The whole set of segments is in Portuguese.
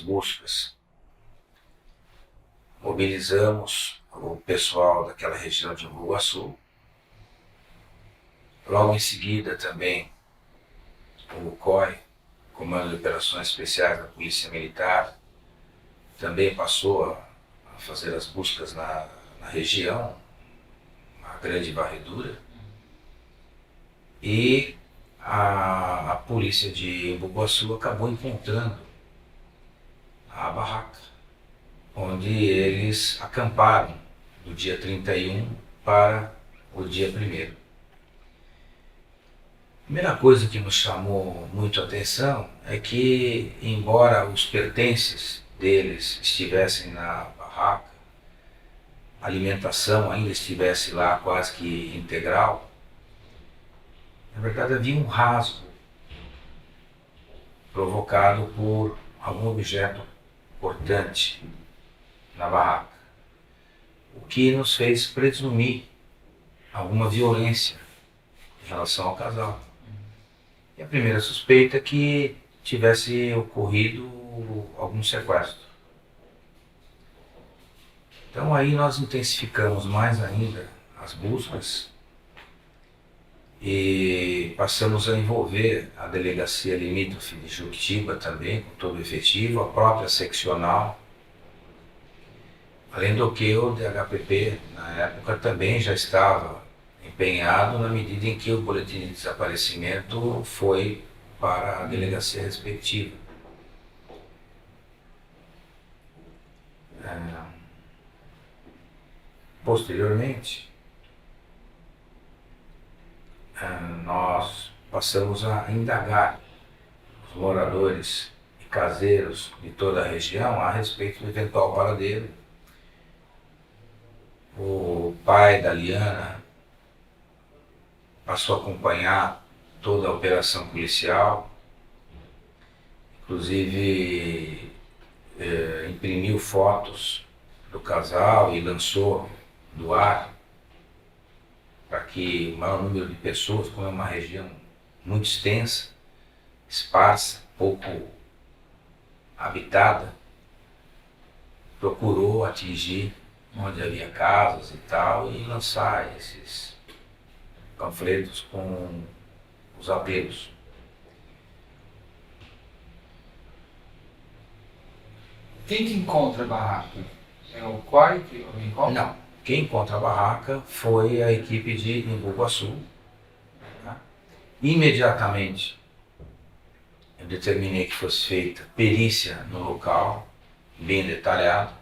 buscas. Mobilizamos o pessoal daquela região de Embu-Guaçu. Logo em seguida também o COI, Comando de Operações Especiais da Polícia Militar, também passou a fazer as buscas na região, uma grande varredura. E a polícia de Embu-Guaçu acabou encontrando a barraca, onde eles acamparam do dia 31 para o dia 1º. A primeira coisa que nos chamou muito a atenção é que, embora os pertences deles estivessem na barraca, a alimentação ainda estivesse lá quase que integral, na verdade havia um rasgo provocado por algum objeto importante na barraca, o que nos fez presumir alguma violência em relação ao casal. E a primeira suspeita é que tivesse ocorrido algum sequestro. Então aí nós intensificamos mais ainda as buscas e passamos a envolver a delegacia limítrofe de Juquitiba também, com todo o efetivo, a própria seccional. Além do que o DHPP, na época, também já estava empenhado na medida em que o boletim de desaparecimento foi para a delegacia respectiva. Posteriormente, nós passamos a indagar os moradores e caseiros de toda a região a respeito do eventual paradeiro. O pai da Liana passou a acompanhar toda a operação policial, inclusive imprimiu fotos do casal e lançou no ar para que o maior número de pessoas, como é uma região muito extensa, esparsa, pouco habitada, procurou atingir onde havia casas e tal e lançar esses panfletos com os apelos. Quem que encontra a barraca? É o COI que encontra? Não. Quem encontra a barraca foi a equipe de Embu-Guaçu. Tá? Imediatamente eu determinei que fosse feita perícia no local, bem detalhada.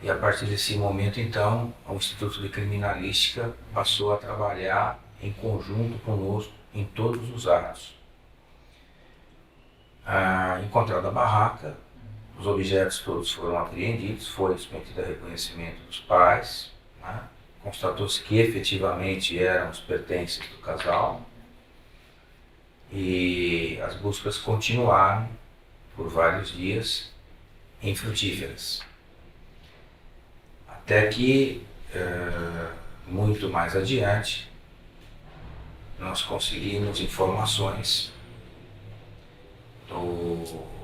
E a partir desse momento, então, o Instituto de Criminalística passou a trabalhar em conjunto conosco em todos os atos. Encontrada a barraca, os objetos todos foram apreendidos, foi submetido a reconhecimento dos pais, né? Constatou-se que efetivamente eram os pertences do casal e as buscas continuaram por vários dias infrutíferas. Até que, muito mais adiante, nós conseguimos informações do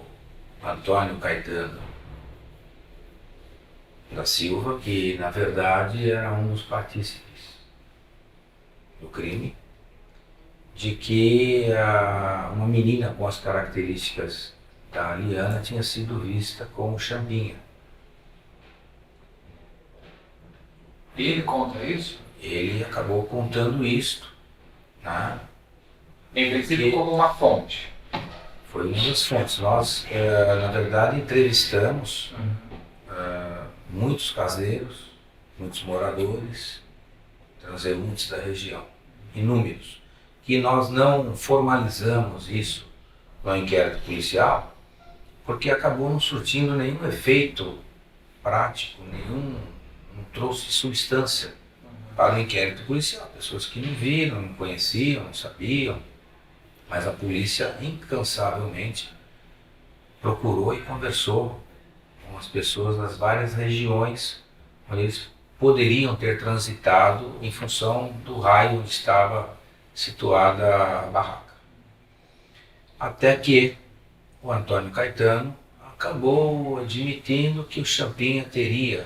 Antônio Caetano da Silva, que na verdade era um dos partícipes do crime, de que uma menina com as características da Liana tinha sido vista como Xambinha. E ele conta isso? Ele acabou contando isto, né? Em princípio como uma fonte. Foi uma das fontes. Nós, na verdade, entrevistamos muitos caseiros, muitos moradores, transeuntes da região, inúmeros, que nós não formalizamos isso no inquérito policial, porque acabou não surtindo nenhum efeito prático, não trouxe substância para o inquérito policial. Pessoas que não viram, não conheciam, não sabiam, mas a polícia incansavelmente procurou e conversou com as pessoas das várias regiões onde eles poderiam ter transitado em função do raio onde estava situada a barraca. Até que o Antônio Caetano acabou admitindo que o Champinha teria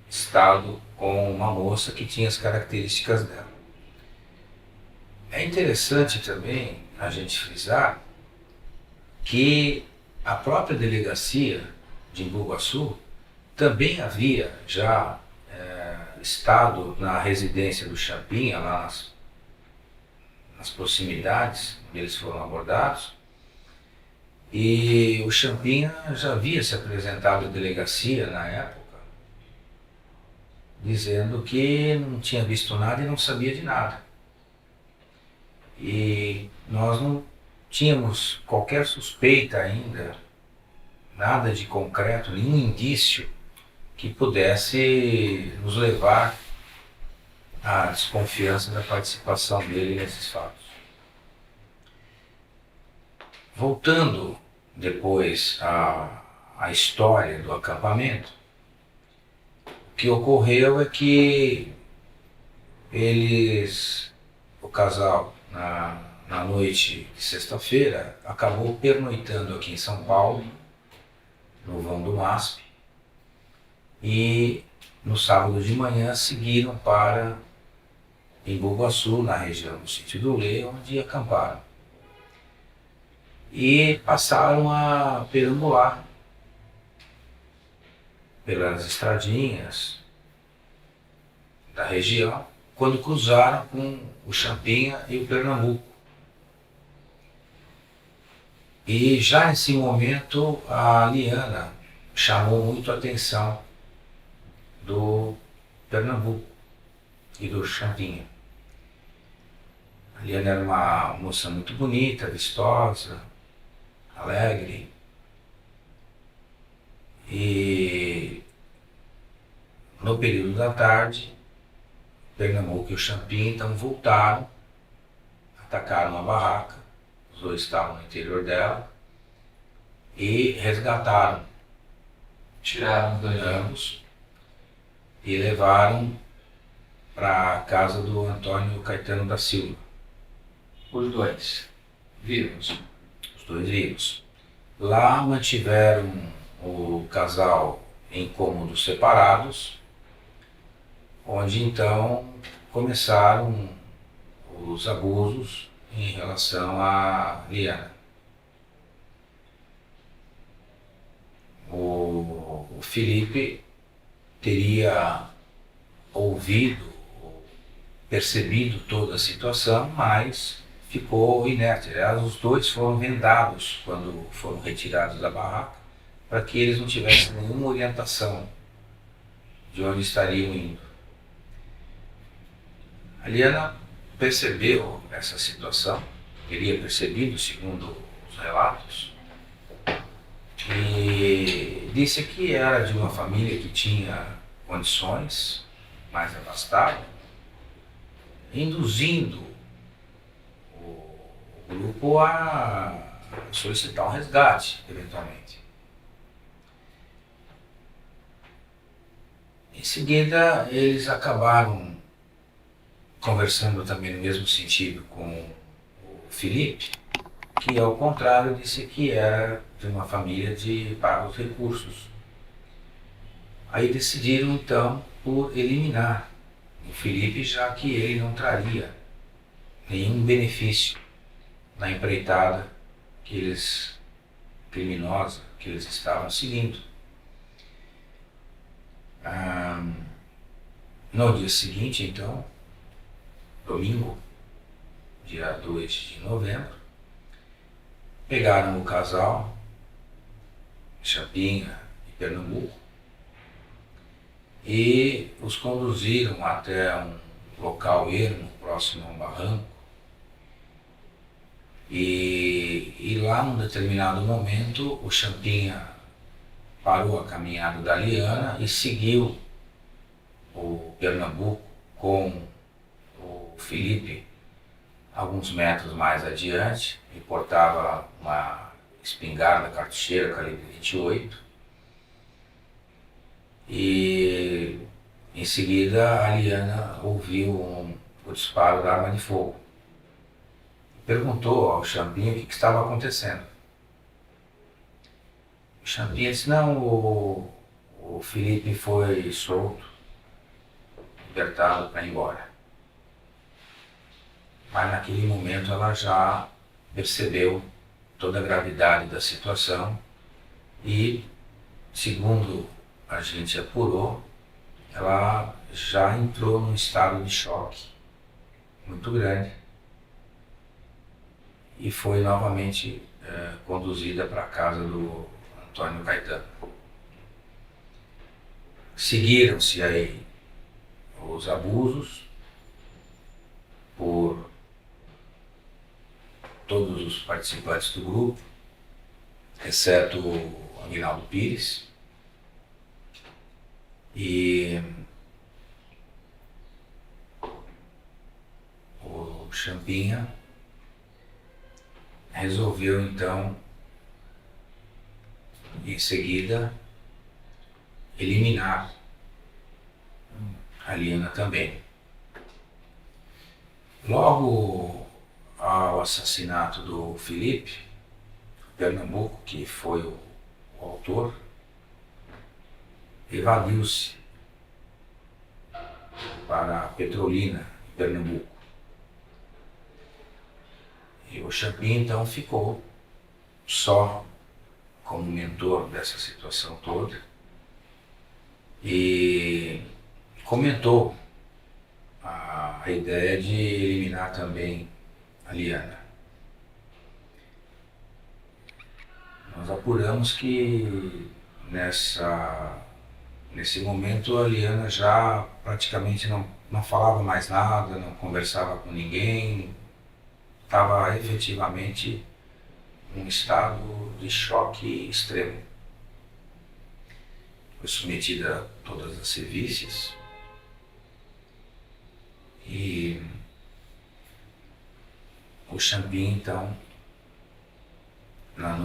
estado com uma moça que tinha as características dela. É interessante também a gente frisar que a própria delegacia de Embu-Guaçu também havia já estado na residência do Champinha, lá nas proximidades onde eles foram abordados, e o Champinha já havia se apresentado à delegacia na época, dizendo que não tinha visto nada e não sabia de nada. E nós não tínhamos qualquer suspeita ainda, nada de concreto, nenhum indício que pudesse nos levar à desconfiança da participação dele nesses fatos. Voltando depois à história do acampamento, o que ocorreu é que o casal, na noite de sexta-feira, acabou pernoitando aqui em São Paulo, no vão do MASP, e no sábado de manhã seguiram para Embu-Guaçu, na região do Sítio do Lê, onde acamparam. E passaram a perambular pelas estradinhas da região, quando cruzaram com o Champinha e o Pernambuco. E já nesse momento a Liana chamou muito a atenção do Pernambuco e do Champinha. A Liana era uma moça muito bonita, vistosa, alegre, e no período da tarde, Pernambuco e o Champinha então voltaram, atacaram a barraca, os dois estavam no interior dela, e resgataram, Tiraram os dois ambos e levaram para a casa do Antônio Caetano da Silva. Os dois vivos. Os dois vivos. Lá mantiveram o casal em cômodos separados, onde então começaram os abusos em relação a Liana. O Felipe teria ouvido, percebido toda a situação, mas ficou inerte. Aliás, os dois foram vendados quando foram retirados da barraca, para que eles não tivessem nenhuma orientação de onde estariam indo. A Liana percebeu essa situação, teria percebido, segundo os relatos, e disse que era de uma família que tinha condições mais abastadas, induzindo o grupo a solicitar um resgate, eventualmente. Em seguida, eles acabaram conversando também no mesmo sentido com o Felipe, que ao contrário disse que era de uma família de pagos recursos. Aí decidiram então por eliminar o Felipe, já que ele não traria nenhum benefício na empreitada criminosa que eles estavam seguindo. No dia seguinte, então, domingo, dia 2 de novembro, pegaram o casal, Champinha e Pernambuco, e os conduziram até um local ermo, próximo a um barranco, e lá num determinado momento o Champinha parou a caminhada da Liana e seguiu o Pernambuco com o Felipe alguns metros mais adiante, e portava uma espingarda cartucheira calibre 28, e em seguida a Liana ouviu o disparo da arma de fogo. Perguntou ao Champinha o que estava acontecendo. O Champinha disse, não, o Felipe foi solto, libertado para ir embora. Mas naquele momento ela já percebeu toda a gravidade da situação e, segundo a gente apurou, ela já entrou num estado de choque muito grande e foi novamente conduzida para a casa do Antônio Caetano. Seguiram-se aí os abusos por todos os participantes do grupo, exceto o Aguinaldo Pires, e o Champinha resolveu então, em seguida, eliminar a Liana também. Logo ao assassinato do Felipe, Pernambuco, que foi o autor, evadiu-se para Petrolina, em Pernambuco. E o Champinha então ficou só como mentor dessa situação toda e comentou a ideia de eliminar também a Liana. Nós apuramos que nesse momento a Liana já praticamente não falava mais nada, não conversava com ninguém, estava efetivamente num estado de choque extremo. Foi submetida a todas as sevícies e o Champinha então, na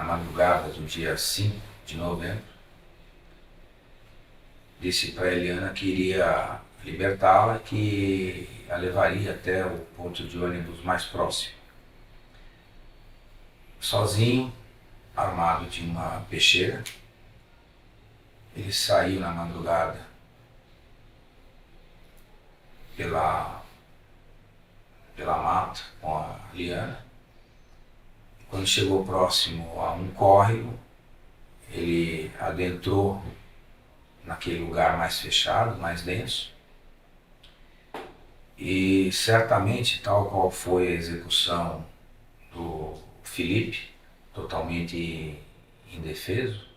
madrugada do dia 5 de novembro, disse para a Eliana que iria libertá-la, que a levaria até o ponto de ônibus mais próximo. Sozinho, armado de uma peixeira, ele saiu na madrugada pela mata com a Liana. Quando chegou próximo a um córrego, ele adentrou naquele lugar mais fechado, mais denso, e certamente, tal qual foi a execução do Felipe, totalmente indefeso,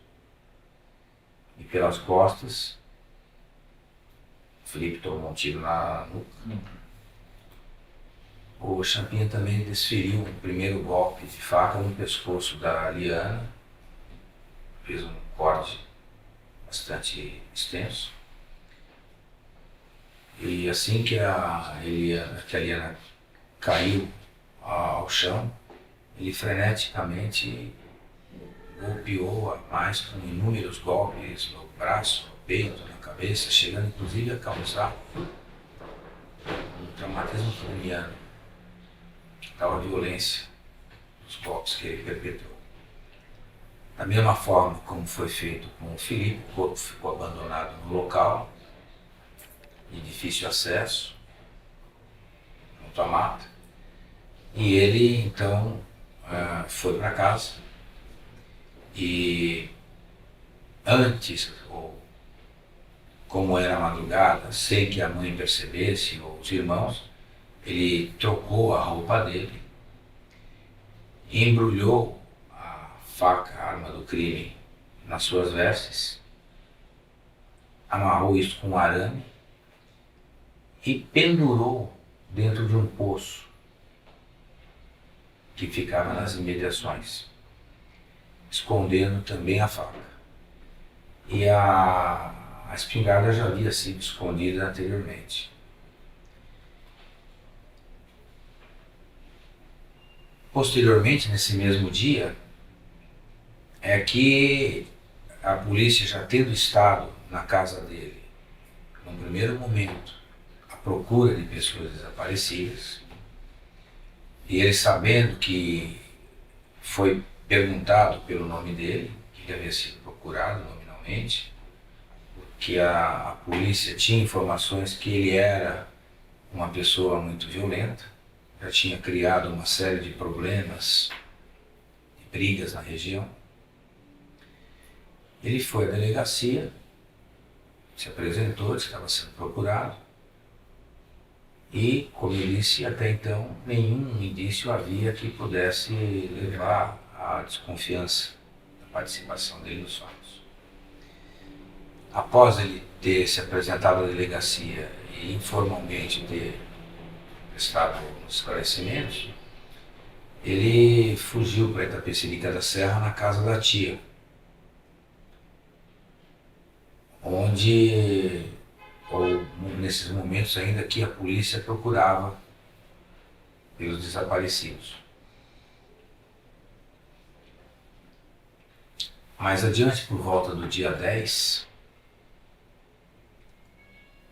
e pelas costas, o Felipe tomou um tiro na nuca. O Champinha também desferiu um primeiro golpe de faca no pescoço da Liana, fez um corte bastante extenso. E assim que a Liana caiu ao chão, ele freneticamente golpeou-a mais com inúmeros golpes no braço, no peito, na cabeça, chegando inclusive a causar um traumatismo craniano, tal a violência dos golpes que ele perpetrou. Da mesma forma como foi feito com o Felipe, o corpo ficou abandonado no local, de difícil acesso, junto à mata, e ele então foi para casa e antes, ou como era madrugada, sem que a mãe percebesse ou os irmãos, ele trocou a roupa dele, embrulhou a faca, a arma do crime, nas suas vestes, amarrou isso com um arame e pendurou dentro de um poço que ficava nas imediações, escondendo também a faca. E a espingarda já havia sido escondida anteriormente. Posteriormente, nesse mesmo dia, é que a polícia, já tendo estado na casa dele, no primeiro momento, à procura de pessoas desaparecidas, e ele sabendo que foi perguntado pelo nome dele, que ele havia sido procurado nominalmente, porque a polícia tinha informações que ele era uma pessoa muito violenta, já tinha criado uma série de problemas, de brigas na região. Ele foi à delegacia, se apresentou, disse que estava sendo procurado, e, como eu disse, até então nenhum indício havia que pudesse levar à desconfiança da participação dele nos fatos. Após ele ter se apresentado à delegacia e informalmente ter prestado esclarecimentos, ele fugiu para Itapecerica da Serra na casa da tia, onde, ou nesses momentos ainda, que a polícia procurava pelos desaparecidos. Mais adiante, por volta do dia 10,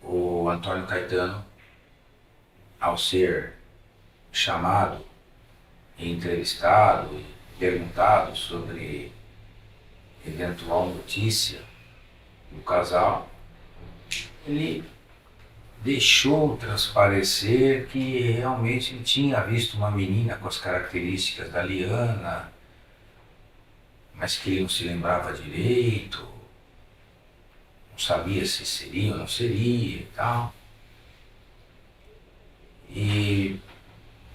o Antônio Caetano, ao ser chamado e entrevistado e perguntado sobre eventual notícia do casal, ele deixou transparecer que realmente ele tinha visto uma menina com as características da Liana, mas que ele não se lembrava direito, não sabia se seria ou não seria e tal. E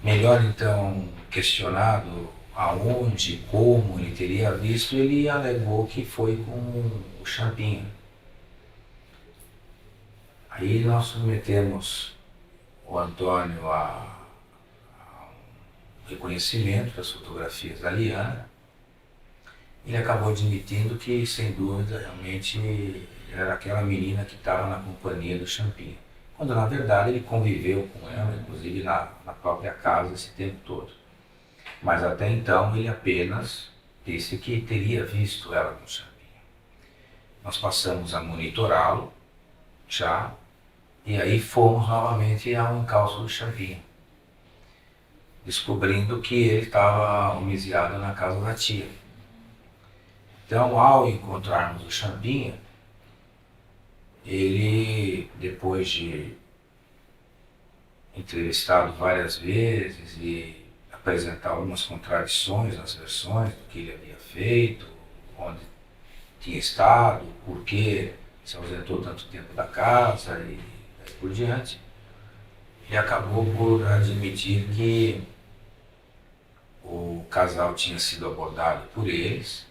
melhor então, questionado aonde, como ele teria visto, ele alegou que foi com o Champinha. Aí nós submetemos o Antônio a um reconhecimento das fotografias da Liana. Ele acabou admitindo que, sem dúvida, realmente era aquela menina que estava na companhia do Champinha, quando na verdade ele conviveu com ela, inclusive na própria casa, esse tempo todo. Mas até então ele apenas disse que teria visto ela com o Champinha. Nós passamos a monitorá-lo já, e aí fomos novamente ao encalço do Champinha, descobrindo que ele estava homiziado na casa da tia. Então, ao encontrarmos o Champinha, ele, depois de entrevistado várias vezes e apresentar algumas contradições nas versões do que ele havia feito, onde tinha estado, por que se ausentou tanto tempo da casa e daí por diante, ele acabou por admitir que o casal tinha sido abordado por eles,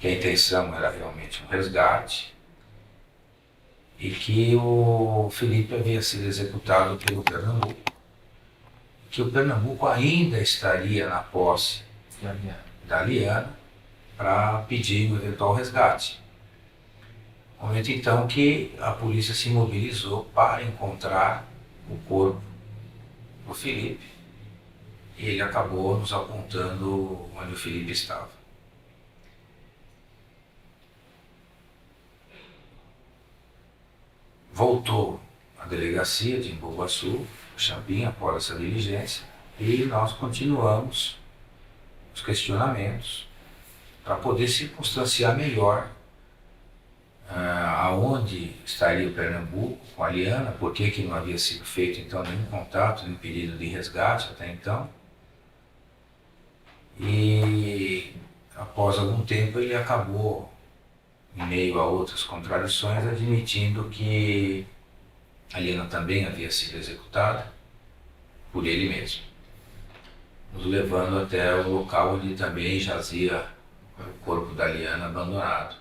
que a intenção era realmente um resgate e que o Felipe havia sido executado pelo Pernambuco, que o Pernambuco ainda estaria na posse da Liana para pedir um eventual resgate. No momento então que a polícia se mobilizou para encontrar o corpo do Felipe, e ele acabou nos apontando onde o Felipe estava. Voltou à delegacia de Embu-Guaçu, Champinha, após essa diligência, e nós continuamos os questionamentos para poder circunstanciar melhor aonde estaria o Pernambuco com a Liana, por que não havia sido feito então nenhum contato, nenhum pedido de resgate até então. E após algum tempo ele acabou, em meio a outras contradições, admitindo que a Liana também havia sido executada por ele mesmo, nos levando até o local onde também jazia o corpo da Liana abandonado.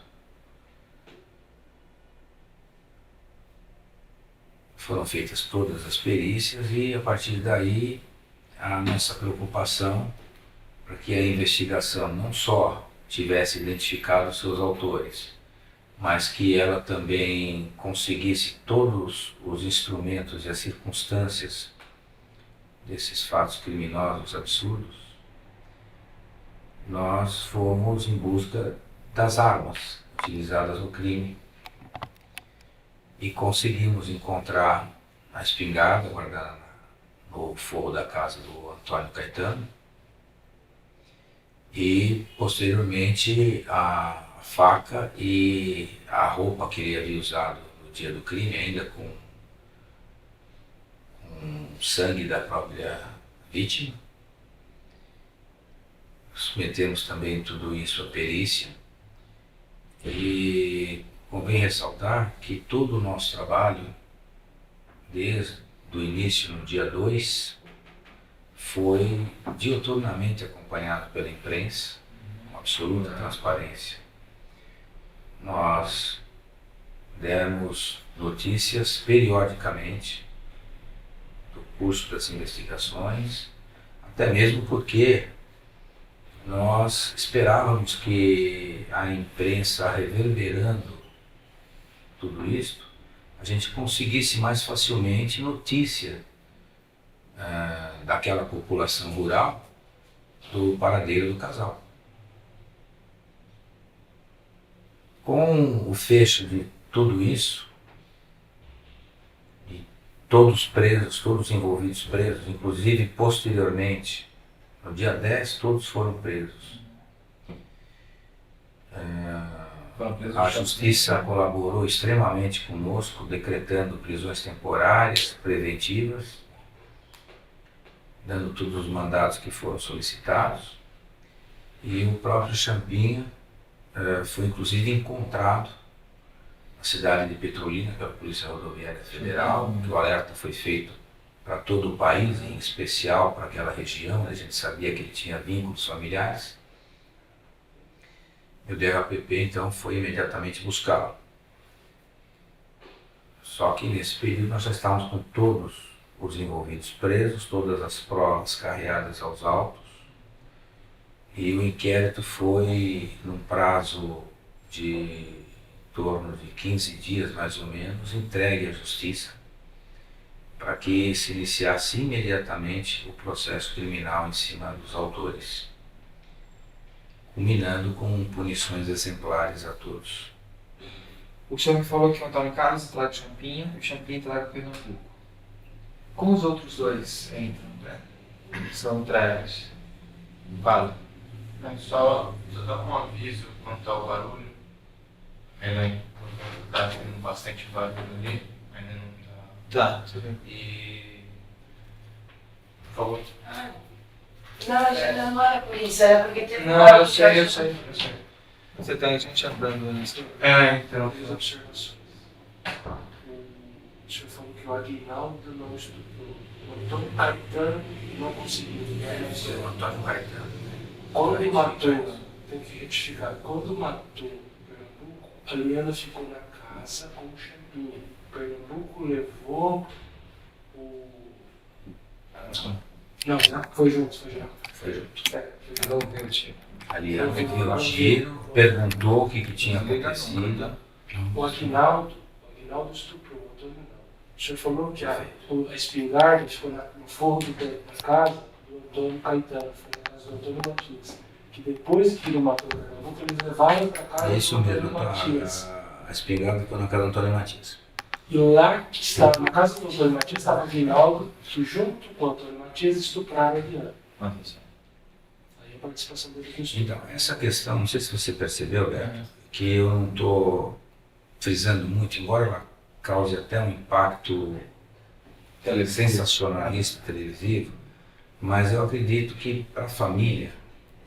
Foram feitas todas as perícias e, a partir daí, a nossa preocupação para que a investigação não só tivesse identificado os seus autores, mas que ela também conseguisse todos os instrumentos e as circunstâncias desses fatos criminosos absurdos. Nós fomos em busca das armas utilizadas no crime e conseguimos encontrar a espingarda guardada no forro da casa do Antônio Caetano e posteriormente a faca e a roupa que ele havia usado no dia do crime, ainda com sangue da própria vítima. Submetemos também tudo isso à perícia e convém ressaltar que todo o nosso trabalho, desde o início no dia 2, foi diuturnamente acompanhado pela imprensa, com absoluta transparência. Nós demos notícias periodicamente do curso das investigações, até mesmo porque nós esperávamos que a imprensa, reverberando tudo isso, a gente conseguisse mais facilmente notícia daquela população rural do paradeiro do casal. Com o fecho de tudo isso, e todos presos, todos envolvidos presos, inclusive posteriormente, no dia 10, todos foram presos. A Justiça colaborou extremamente conosco, decretando prisões temporárias, preventivas, dando todos os mandados que foram solicitados. E o próprio Champinha foi inclusive encontrado na cidade de Petrolina pela Polícia Rodoviária Federal, que o alerta foi feito para todo o país, em especial para aquela região. A gente sabia que ele tinha vínculos familiares. E o DHPP então foi imediatamente buscá-lo. Só que nesse período nós já estávamos com todos os envolvidos presos, todas as provas carreadas aos autos, e o inquérito foi, num prazo de em torno de 15 dias mais ou menos, entregue à Justiça, para que se iniciasse imediatamente o processo criminal em cima dos autores, culminando com punições exemplares a todos. O senhor me falou que o Antônio Carlos traga o Champinha e o Champinha traga o Pernambuco. Como os outros dois entram, né? São entregues? Fala. Só dar um aviso quanto ao barulho. Ainda está tendo bastante barulho ali, ainda não está. Tá, tudo bem. E. Por favor. Não era por isso, era porque teve Não, eu sei. Você tem gente andando nisso. Então. Fiz observações. O senhor falou que o Aguinaldo não estudou. O Antônio Caetano não conseguiu. O Antônio Caetano. Quando matou, tem que retificar, quando matou Pernambuco, a Liana ficou na casa com o Champinha. Pernambuco levou o. Não, foi junto. Foi junto. Não viu o tio. Ali ela viu o tiro, perguntou o que tinha acontecido. O Aguinaldo estuprou, o Antônio não. O senhor falou que a espingarda ficou no forro da casa do Antônio Caetano, foi na casa do Antônio Matias. Que depois que ele matou o Pernambuco, eles levaram para casa É isso do mesmo, Antônio Matias. a espingarda ficou na casa do Antônio Matias. E lá que estava, na casa do Antônio Matias, estava o Aguinaldo, que junto com o Antônio Matias estupraram a Liana. Aí a participação dele no estupro. Então, essa questão, não sei se você percebeu, Beto, que eu não estou frisando muito, embora ela cause até um impacto sensacionalista televisivo, mas eu acredito que para a família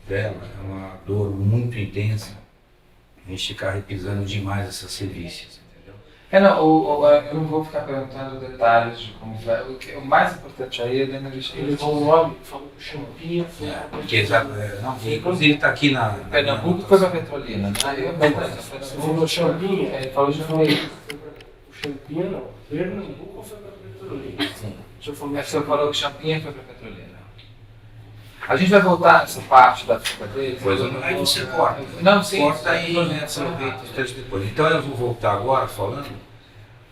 dela é uma dor muito intensa a gente ficar repisando demais essas sevícias, entendeu? Eu não vou ficar perguntando detalhes de como foi. O mais importante aí é dentro Ele levou o nome, falou que o Champinha foi. Porque inclusive está aqui na Pernambuco foi para Petrolina, né? Você falou Champinha? Ele falou de novo. O Champinha não. Pernambuco foi para Petrolina. Sim. O senhor falou O senhor falou que o Champinha foi para Petrolina. A gente vai voltar nessa parte da fuga dele. Pois aí você corta. Não, sim. Corta aí, né? Aproveita os textos depois. Então eu vou voltar agora falando,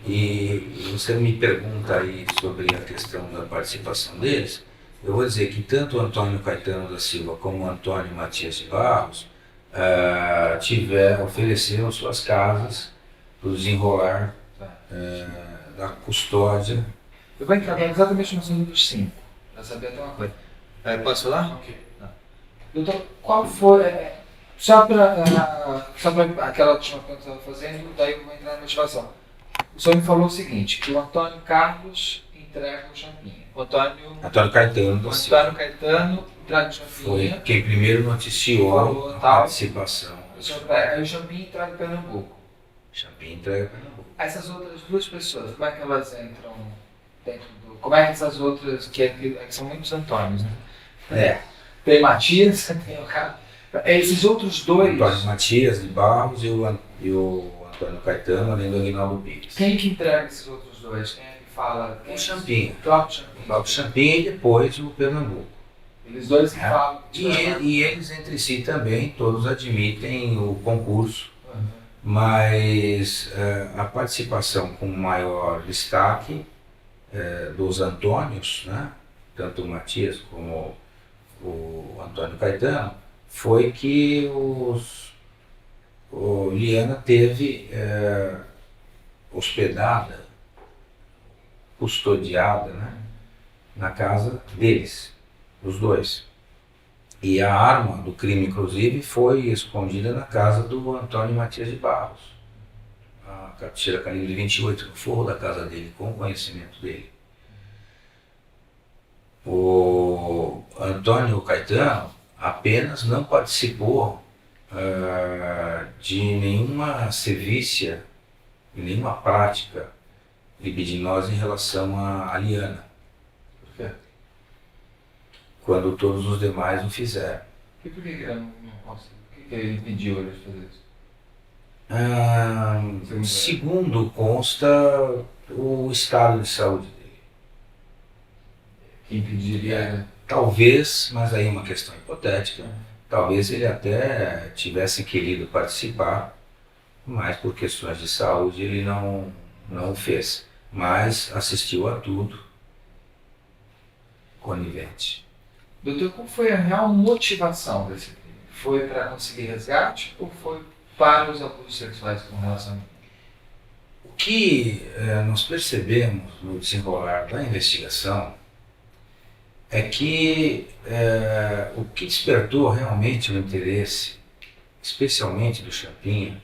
e você me pergunta aí sobre a questão da participação deles. Eu vou dizer que tanto o Antônio Caetano da Silva como o Antônio Matias de Barros ofereceram suas casas para o desenrolar da custódia. Eu vou entrar exatamente no assunto dos 5, para saber até uma coisa. Posso falar? Ok. Doutor, qual foi, só para aquela última pergunta que eu estava fazendo, daí eu vou entrar na motivação. O senhor me falou o seguinte, que o Antônio Carlos entrega o Champinha. O Antônio Caetano da Silva Antônio Caetano entrega o foi Champinha. quem primeiro noticiou Falou, a tal. participação. O senhor pega, aí o Champinha entrega o Pernambuco. Champinha entrega Pernambuco. Essas outras duas pessoas, como é que elas entram dentro do... Como é que essas outras, que são muitos Antônios, né? É, Tem Matias, tem o cara... Esses outros dois... Antônio Matias de Barros e o Antônio Caetano, além do Aguinaldo Pires. Quem que entrega esses outros dois? Quem é que fala? Quem O Champinha. O próprio Champinha. O próprio Champinha e depois o Pernambuco. Eles dois que É. falam. E eles entre si também, todos admitem o concurso, Uhum. mas a participação com maior destaque dos Antônios, né, tanto o Matias como o Antônio Caetano, foi que o Liana teve hospedada, custodiada, né, na casa deles, os dois. E a arma do crime, inclusive, foi escondida na casa do Antônio Matias de Barros. A cartucheira calibre 28 no forro da casa dele, com o conhecimento dele. O Antônio Caetano apenas não participou de nenhuma sevícia, de nenhuma prática libidinosa em relação à Liana, Por quê? quando todos os demais o fizeram. E por que ele não conseguiu? Por que ele impediu ele de fazer isso? Segundo consta, o estado de saúde dele. Que impediria... Talvez, mas aí é uma questão hipotética, talvez ele até tivesse querido participar, mas por questões de saúde ele não o fez. Mas assistiu a tudo, conivente. Doutor, qual foi a real motivação desse crime? Foi para conseguir resgate ou foi para os abusos sexuais com relação a... O que nós percebemos no desenrolar da investigação é que o que despertou realmente o interesse, especialmente do Champinha,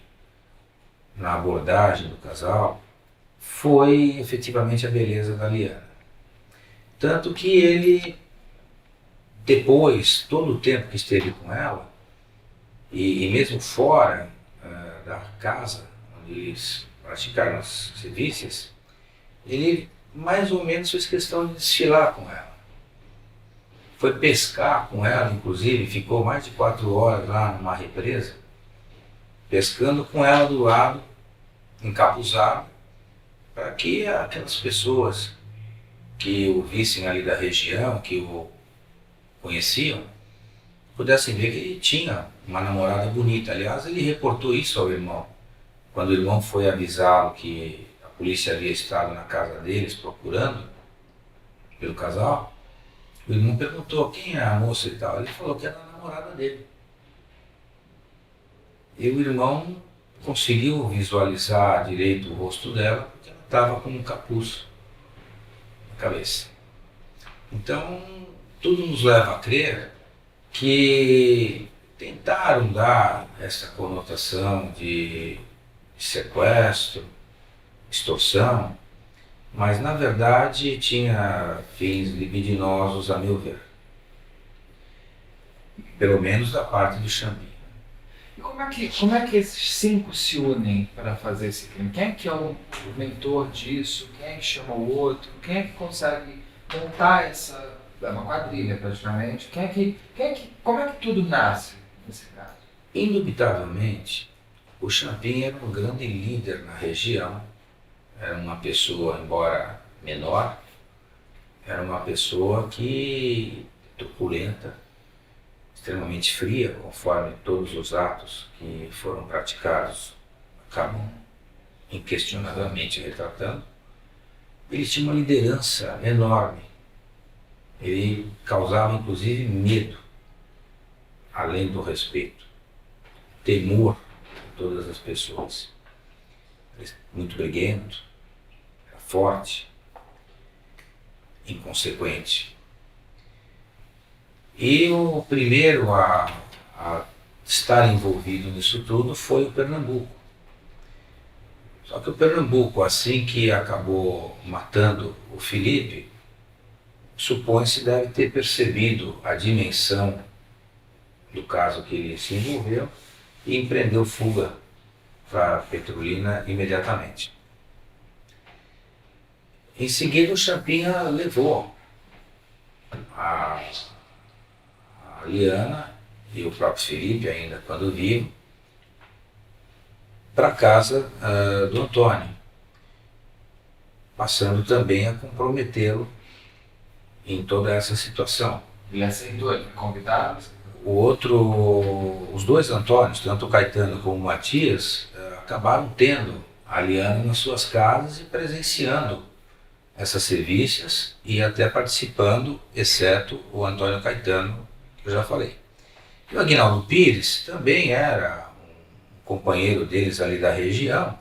na abordagem do casal, foi efetivamente a beleza da Liana. Tanto que ele, depois, todo o tempo que esteve com ela, e mesmo fora da casa, onde eles praticaram as sevícias, ele mais ou menos fez questão de desfilar com ela. Foi pescar com ela, inclusive, ficou mais de 4 horas lá numa represa, pescando com ela do lado, encapuzado, para que aquelas pessoas que o vissem ali da região, que o conheciam, pudessem ver que ele tinha uma namorada bonita. Aliás, ele reportou isso ao irmão. Quando o irmão foi avisá-lo que a polícia havia estado na casa deles procurando pelo casal, o irmão perguntou quem é a moça e tal. Ele falou que era a namorada dele. E o irmão conseguiu visualizar direito o rosto dela, porque ela estava com um capuz na cabeça. Então, tudo nos leva a crer que tentaram dar essa conotação de sequestro, extorsão, mas na verdade tinha fins libidinosos, a meu ver. Pelo menos da parte do Champinha. E como é que esses 5 se unem para fazer esse crime? Quem é que é o mentor disso? Quem é que chama o outro? Quem é que consegue montar essa... É uma quadrilha praticamente. Como é que tudo nasce nesse caso? Indubitavelmente, o Champinha era um grande líder na região. Era uma pessoa, embora menor, era uma pessoa que truculenta, extremamente fria, conforme todos os atos que foram praticados acabam inquestionavelmente retratando. Ele tinha uma liderança enorme. Ele causava inclusive medo, além do respeito, temor de todas as pessoas. Muito briguento, era forte, inconsequente. E o primeiro a estar envolvido nisso tudo foi o Pernambuco. Só que o Pernambuco, assim que acabou matando o Felipe, supõe-se deve ter percebido a dimensão do caso que ele se envolveu e empreendeu fuga para Petrolina imediatamente. Em seguida, o Champinha levou a Liana e o próprio Felipe, ainda quando vivo, para a casa do Antônio, passando também a comprometê-lo em toda essa situação. Ele aceitou, ele foi convidado? Os dois Antônios, tanto o Caetano como o Matias, acabaram tendo a Liana nas suas casas e presenciando essas serviços e até participando, exceto o Antônio Caetano, que eu já falei. E o Aguinaldo Pires também era um companheiro deles ali da região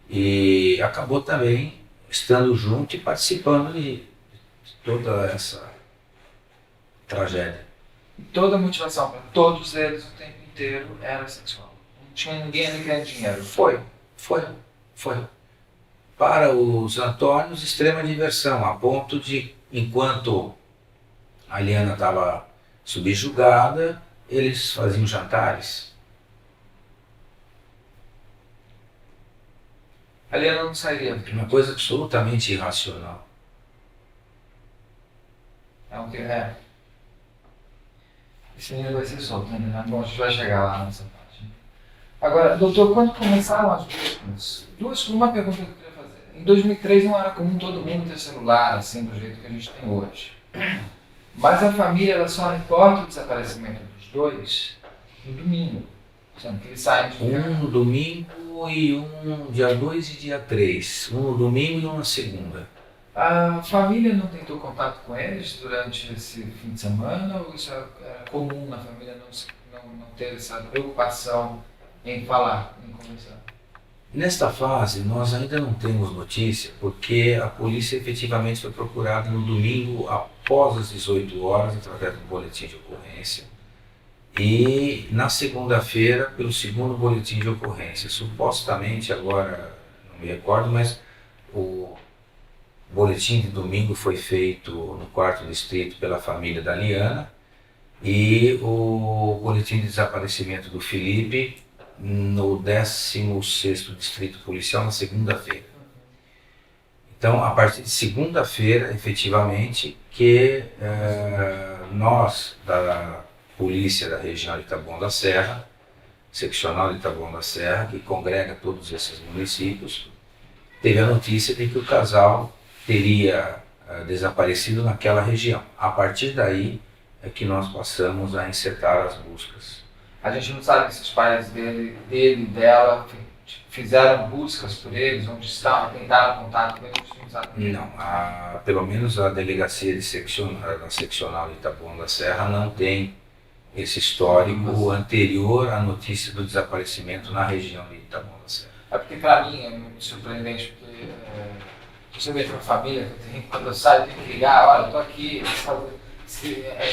e acabou também estando junto e participando de toda essa tragédia. E toda a motivação para todos eles o tempo inteiro era sexual. Não tinha ninguém ali ganhando dinheiro. Foi. Para os Antônios, extrema diversão, a ponto de, enquanto a Liana estava subjugada, eles faziam jantares. A Liana não sairia. Uma coisa absolutamente irracional. É o que é. Esse menino vai ser solto, né? Bom, a gente vai chegar lá nessa parte. Agora, doutor, quando começaram as buscas, uma pergunta que eu queria fazer. Em 2003 não era comum todo mundo ter celular, assim, do jeito que a gente tem hoje. Mas a família, ela só reporta o desaparecimento dos dois no domingo. Sendo que eles saem de Um no domingo e um dia 2 e dia 3. Um no domingo e um na segunda. A família não tentou contato com eles durante esse fim de semana? Ou isso era comum na família não ter essa preocupação em falar, em conversar? Nesta fase, nós ainda não temos notícia, porque a polícia efetivamente foi procurada no domingo após as 18 horas, através do boletim de ocorrência, e na segunda-feira, pelo segundo boletim de ocorrência. Supostamente, agora não me recordo, mas o boletim de domingo foi feito no 4º distrito pela família da Liana e o boletim de desaparecimento do Felipe no 16º distrito policial na segunda-feira. Então, a partir de segunda-feira, efetivamente, que nós da polícia da região de Taboão da Serra, seccional de Taboão da Serra, que congrega todos esses municípios, teve a notícia de que o casal teria desaparecido naquela região. A partir daí é que nós passamos a encetar as buscas. A gente não sabe se os pais dele e dela fizeram buscas por eles, onde estavam, tentaram contato com eles, não sabe? Não, pelo menos a delegacia da seccional de Taboão da Serra não tem esse histórico anterior à notícia do desaparecimento na região de Taboão da Serra. É porque para mim é muito surpreendente, porque você vê para a família que eu tenho, quando eu saio, eu tenho que ligar, olha, eu tô aqui,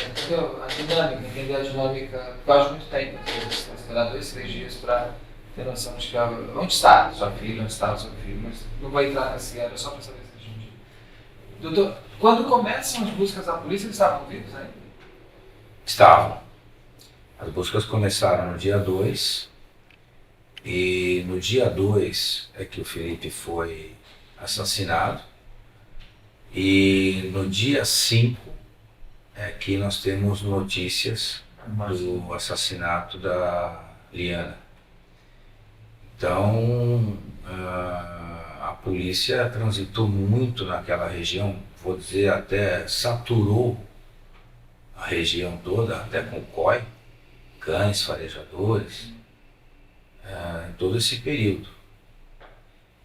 entendeu? A dinâmica, entender a dinâmica, faz muito tempo, você esperar 2, 3 dias para ter noção de que, onde está sua filha, onde está o seu filho, mas não vai entrar nessa guerra, só para saber se a gente... Doutor, quando começam as buscas da polícia, eles estavam vivos ainda? Estavam. As buscas começaram no dia 2 e no dia 2 é que o Felipe foi assassinado e no dia 5 é que nós temos notícias do assassinato da Liana. Então, a polícia transitou muito naquela região, vou dizer até saturou a região toda, até com COI, cães farejadores, em todo esse período.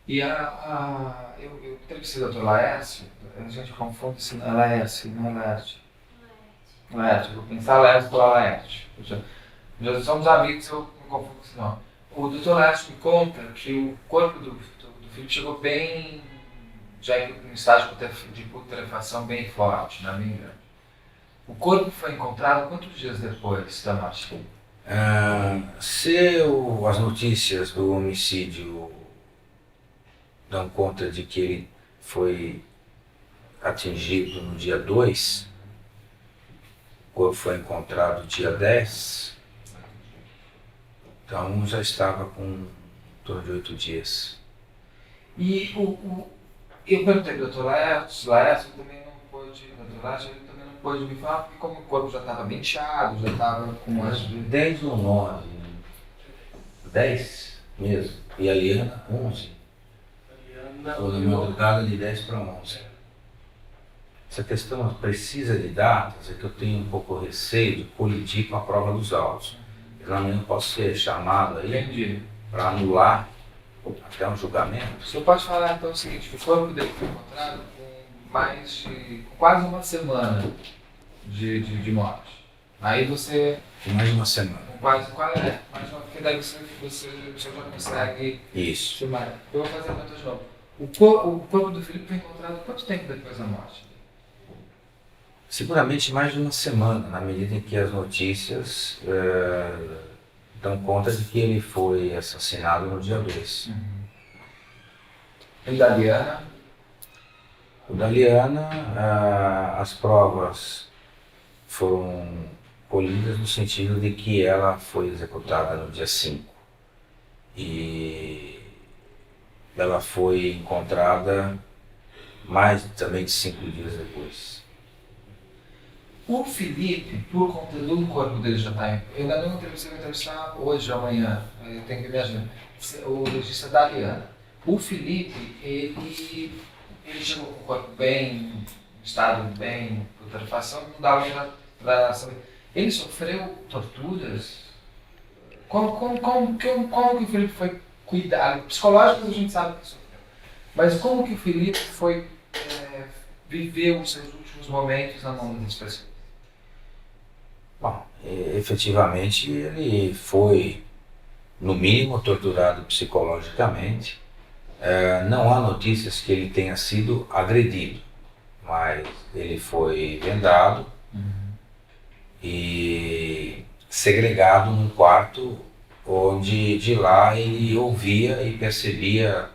E eu entrevistei o Dr. Laércio, a gente confunde se é Laércio, não é Laércio. Laércio, vou pensar Laércio pela Laércio. Já somos amigos, eu não confundo esse nome. O Dr. Laércio me conta que o corpo do filho chegou bem, já em estágio de putrefação bem forte, na minha. O corpo foi encontrado quantos dias depois da morte? Se as notícias do homicídio dão conta de que ele foi atingido no dia 2, o corpo foi encontrado dia 10, então já estava com em torno de 8 dias. E eu perguntei para o Dr. Laércio também não pôde, Dr. Laércio ele também não pôde me falar, porque como o corpo já estava bem inchado, já estava com umas... 10 ou 9, 10 mesmo, e a Liana 11, ou na madrugada de 10 para 11. Essa questão precisa de datas é que eu tenho um pouco receio de colidir com a prova dos autos. Eu não posso ser chamado aí para anular até um julgamento. O senhor pode falar então o seguinte, que o corpo dele foi encontrado com quase uma semana de morte. Aí você... Mais de uma semana. Mais uma, porque daí você já consegue... Isso. Chamar. Eu vou fazer a conta de novo. O corpo do Felipe foi encontrado quanto tempo depois da morte? Seguramente mais de uma semana, na medida em que as notícias dão conta de que ele foi assassinado no dia 2. E da Liana? O da Liana, as provas foram colhidas no sentido de que ela foi executada no dia 5. E ela foi encontrada mais também de 5 dias depois. O Felipe, por conta do corpo dele já está... Eu ainda não entrevistar hoje, amanhã, eu tenho que viajar. O legista da Liana. O Felipe, ele chegou com o corpo bem, estado bem, putrefação, não dava para saber. Ele sofreu torturas? Como que o Felipe foi cuidado? Psicológicas a gente sabe que sofreu. Mas como que o Felipe foi viveu os seus últimos momentos na mão das pessoas? Bom, efetivamente ele foi, no mínimo, torturado psicologicamente. Não há notícias que ele tenha sido agredido, mas ele foi vendado e segregado num quarto onde de lá ele ouvia e percebia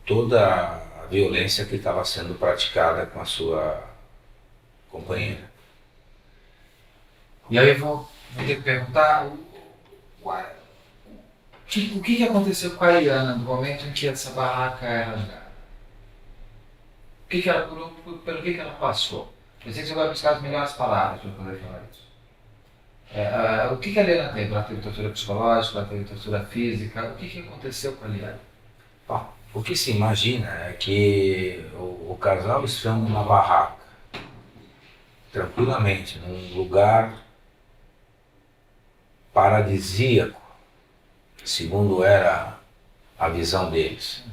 toda a violência que estava sendo praticada com a sua companheira. E aí eu vou ter que perguntar o que aconteceu com a Liana no momento em que essa barraca é rasgada? Pelo que ela passou? Eu sei que você vai buscar as melhores palavras para poder falar isso. O que a Liana teve? Ela teve tortura psicológica, ela teve tortura física? O que aconteceu com a Liana? Bom, o que se imagina é que o casal estando na barraca, tranquilamente, num lugar paradisíaco, segundo era a visão deles.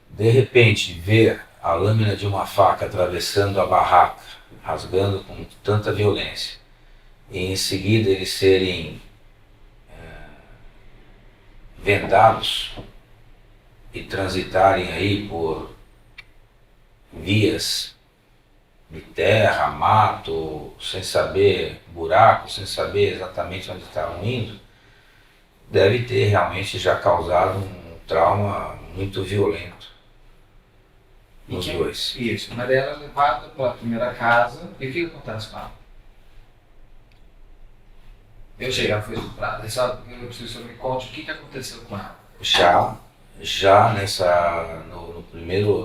De repente, ver a lâmina de uma faca atravessando a barraca, rasgando com tanta violência, e em seguida eles serem vendados e transitarem aí por vias de terra, mato, sem saber, buraco, sem saber exatamente onde estavam indo, deve ter realmente já causado um trauma muito violento nos dois. Isso, mas daí ela é levada para a primeira casa, e o que acontece com ela? Eu cheguei, ela foi estuprada, eu preciso que o senhor me conte o que aconteceu com ela. Já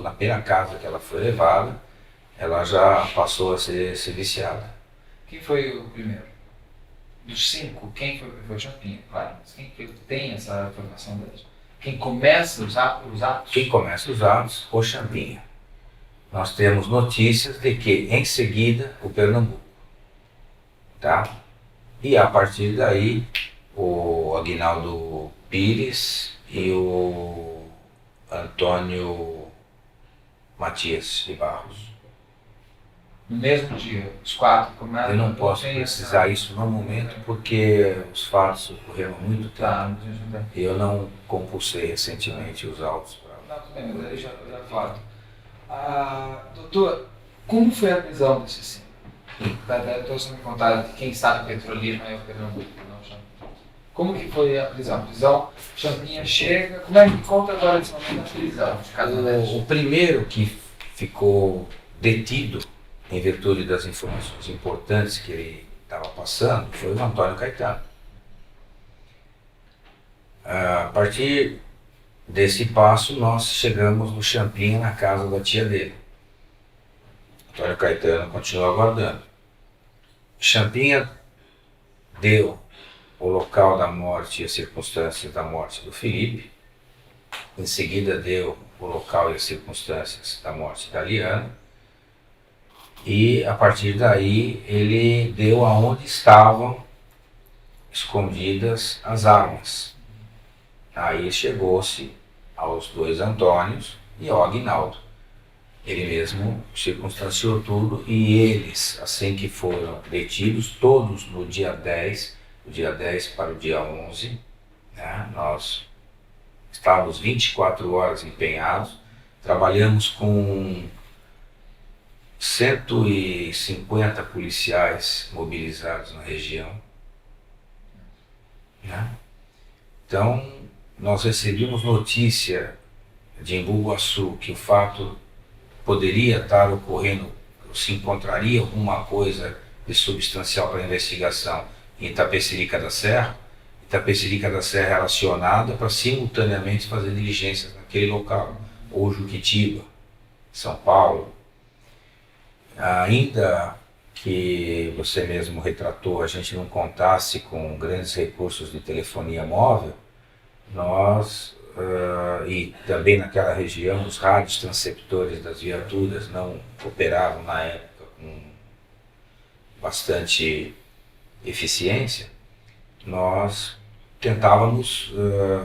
na primeira casa que ela foi levada, ela já passou a ser viciada. Quem foi o primeiro? Dos 5, quem foi o Champinha, claro. Mas quem tem essa informação deles? Quem começa os atos? Quem começa os atos, o Champinha. Nós temos notícias de que, em seguida, o Pernambuco. Tá? E a partir daí, o Aguinaldo Pires e o Antônio Matias de Barros. No mesmo dia, os 4 começam... Eu não posso precisar isso no momento porque os fatos ocorreram há muito tempo. Tá, e eu não compulsei recentemente os autos. Não, tudo bem, mas aí já falo. Doutor, como foi a prisão desse 5? Estou sendo contado de quem está no Petrolina é o Pernambuco, não Champinha. Como que foi a prisão? A prisão, Champinha chega, como é que conta agora esse momento da prisão de cada O primeiro que ficou detido em virtude das informações importantes que ele estava passando foi o Antônio Caetano. A partir desse passo, nós chegamos no Champinha, na casa da tia dele. Antônio Caetano continuou aguardando. Champinha deu o local da morte e as circunstâncias da morte do Felipe. Em seguida deu o local e as circunstâncias da morte da Liana. E a partir daí ele deu aonde estavam escondidas as armas. Aí chegou-se aos dois Antônios e ao Aguinaldo. Ele mesmo circunstanciou tudo e eles, assim que foram detidos, todos no dia 10, do dia 10 para o dia 11, né, nós estávamos 24 horas empenhados, trabalhamos com 150 policiais mobilizados na região, né? Então, nós recebemos notícia de Embu-Guaçu que o fato poderia estar ocorrendo, se encontraria alguma coisa de substancial para a investigação em Itapecerica da Serra. Itapecerica da Serra era acionada para simultaneamente fazer diligências naquele local, ou Juquitiba, São Paulo. Ainda que você mesmo retratou, a gente não contasse com grandes recursos de telefonia móvel, nós, e também naquela região, os rádios transceptores das viaturas não operavam na época com bastante eficiência, nós tentávamos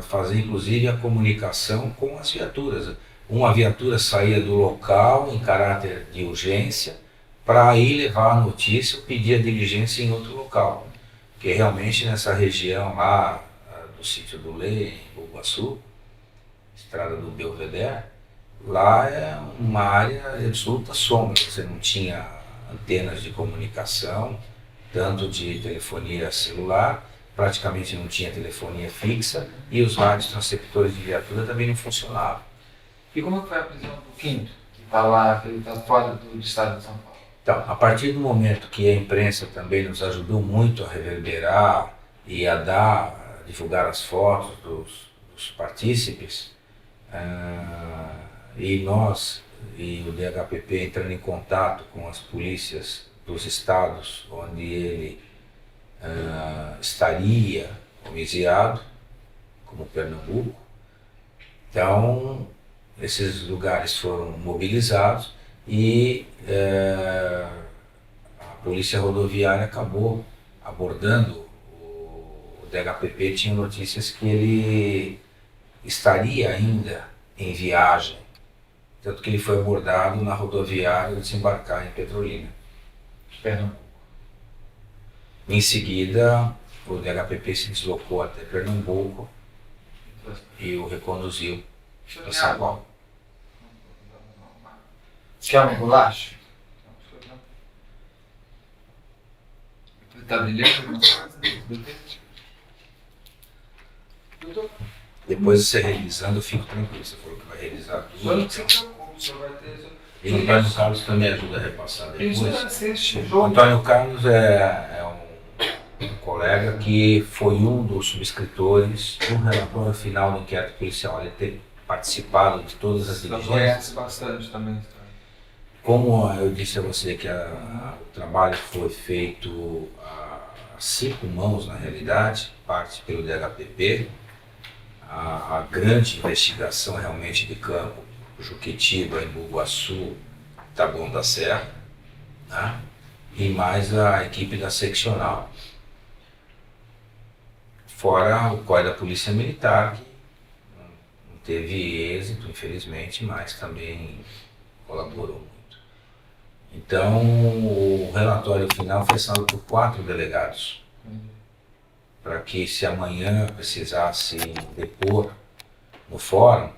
fazer inclusive a comunicação com as viaturas. Uma viatura saía do local em caráter de urgência para ir levar a notícia ou pedir a diligência em outro local. Porque realmente nessa região lá do sítio do Lê, em Embu-Guaçu, estrada do Belvedere, lá é uma área de absoluta sombra. Você não tinha antenas de comunicação, tanto de telefonia celular, praticamente não tinha telefonia fixa e os rádios transceptores de viatura também não funcionavam. E como foi a prisão do Quinto, que está lá, que ele está fora do estado de São Paulo? Então, a partir do momento que a imprensa também nos ajudou muito a reverberar e a divulgar as fotos dos partícipes, e nós e o DHPP entrando em contato com as polícias dos estados onde ele estaria homicidiado, como Pernambuco. Então, esses lugares foram mobilizados e a Polícia Rodoviária acabou abordando. O DHPP tinha notícias que ele estaria ainda em viagem, tanto que ele foi abordado na rodoviária ao desembarcar em Petrolina. Pernambuco. Em seguida, o DHPP se deslocou até Pernambuco e o reconduziu para São Paulo. Quer uma bolacha? Tá brilhando? Depois você revisando, eu fico tranquilo. Você falou que vai revisar tudo. Só não se preocupe, só vai ter... E o Antônio Carlos também ajuda a repassar Isso depois. assiste O jogo. Antônio Carlos é um colega que foi um dos subscritores do relatório final do inquérito policial. Ele tem participado de todas as diligências. Conhece bastante também. Como eu disse a você que o trabalho foi feito a 5 mãos na realidade, parte pelo DHPP, a grande investigação realmente de campo, Juquitiba, Embu-Guaçu, Taboão da Serra, né? E mais a equipe da seccional. Fora o COI da Polícia Militar, que não teve êxito, infelizmente, mas também colaborou muito. Então, o relatório final foi assinado por 4 delegados, para que se amanhã precisasse depor no fórum,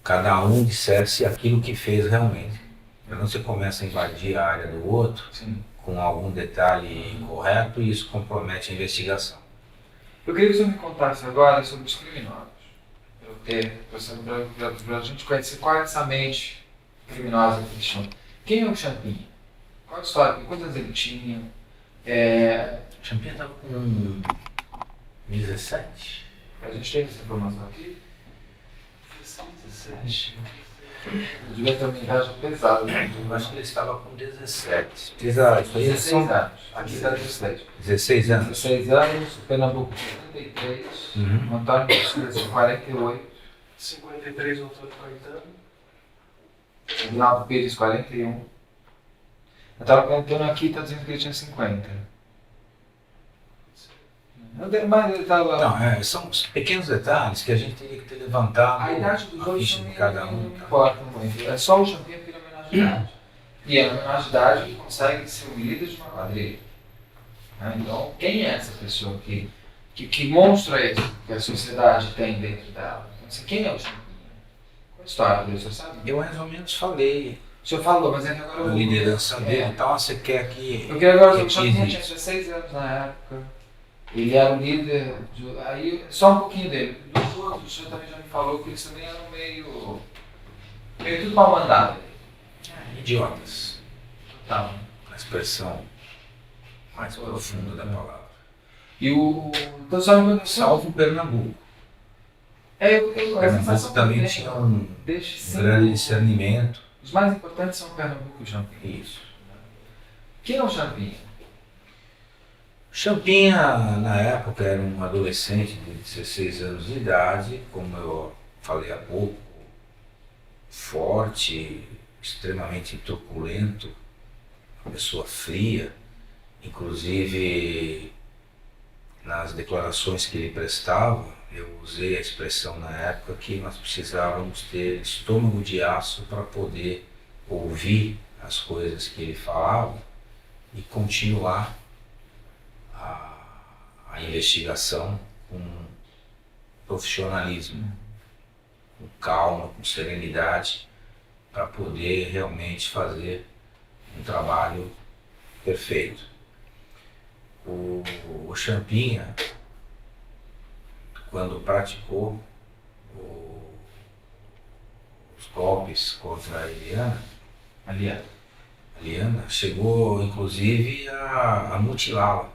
cada um dissesse aquilo que fez realmente. Quando você começa a invadir a área do outro, Sim. com algum detalhe incorreto e isso compromete a investigação. Eu queria que o senhor me contasse agora sobre os criminosos. Para a gente conhecer qual é essa mente criminosa que eles chamam. Quem é o Champinha? Qual a história? Quantos anos ele tinha? O Champinha estava com 17. A gente tem essa informação aqui. 17. Devia ter uma idade pesada. Eu acho que ele estava com 17. Exato, 16 anos. Aqui está 16. 16 anos? 16 anos, Pernambuco 33, Antônio Pires 48, 53, Antônio Caetano. Rinaldo Pires 41. Antônio aqui está dizendo que ele tinha 50. Mas ele estava. Não, são os pequenos detalhes que a gente teria que ter levantado A idade dos a dois ficha não de cada não um. importa muito. É só o Champinha que ele é menor de idade. E é menor de idade que consegue ser um líder de uma quadrilha. Então, quem é essa pessoa que monstro é esse que a sociedade tem dentro dela? Então, quem é o Champinha? Qual a história dele, o senhor sabe? Eu mais ou menos falei O senhor falou, mas é que agora a liderança dele, É. então você quer que. Porque agora o que Champinha tinha existe. 16 anos na época. Ele era o líder. Aí, só um pouquinho dele. Dos outros, o senhor também já me falou que eles também eram meio tudo mal mandado. Idiotas, Tá. a expressão mais profunda da palavra. E o. Então, só me Salvo Pernambuco. a Pernambuco sensação também que eu tinha tenho um desde grande sempre. discernimento. Os mais importantes são Pernambuco e o Champinha. Isso. Quem é o Champinha? Champinha, na época, era um adolescente de 16 anos de idade, como eu falei há pouco, forte, extremamente truculento, uma pessoa fria, inclusive nas declarações que ele prestava, eu usei a expressão na época que nós precisávamos ter estômago de aço para poder ouvir as coisas que ele falava e continuar a investigação com profissionalismo, com calma, com serenidade, para poder realmente fazer um trabalho perfeito. O Champinha, quando praticou os golpes contra a Eliana, chegou inclusive a mutilá-la.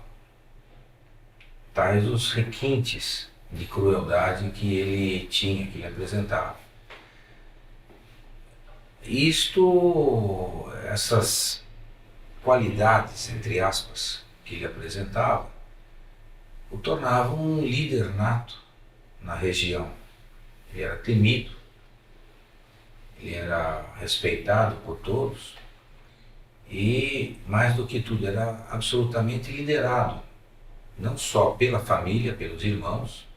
Tais os requintes de crueldade que ele tinha, que ele apresentava. Essas qualidades, entre aspas, que ele apresentava, o tornavam um líder nato na região. Ele era temido, ele era respeitado por todos e, mais do que tudo, era absolutamente liderado, não só pela família, pelos irmãos,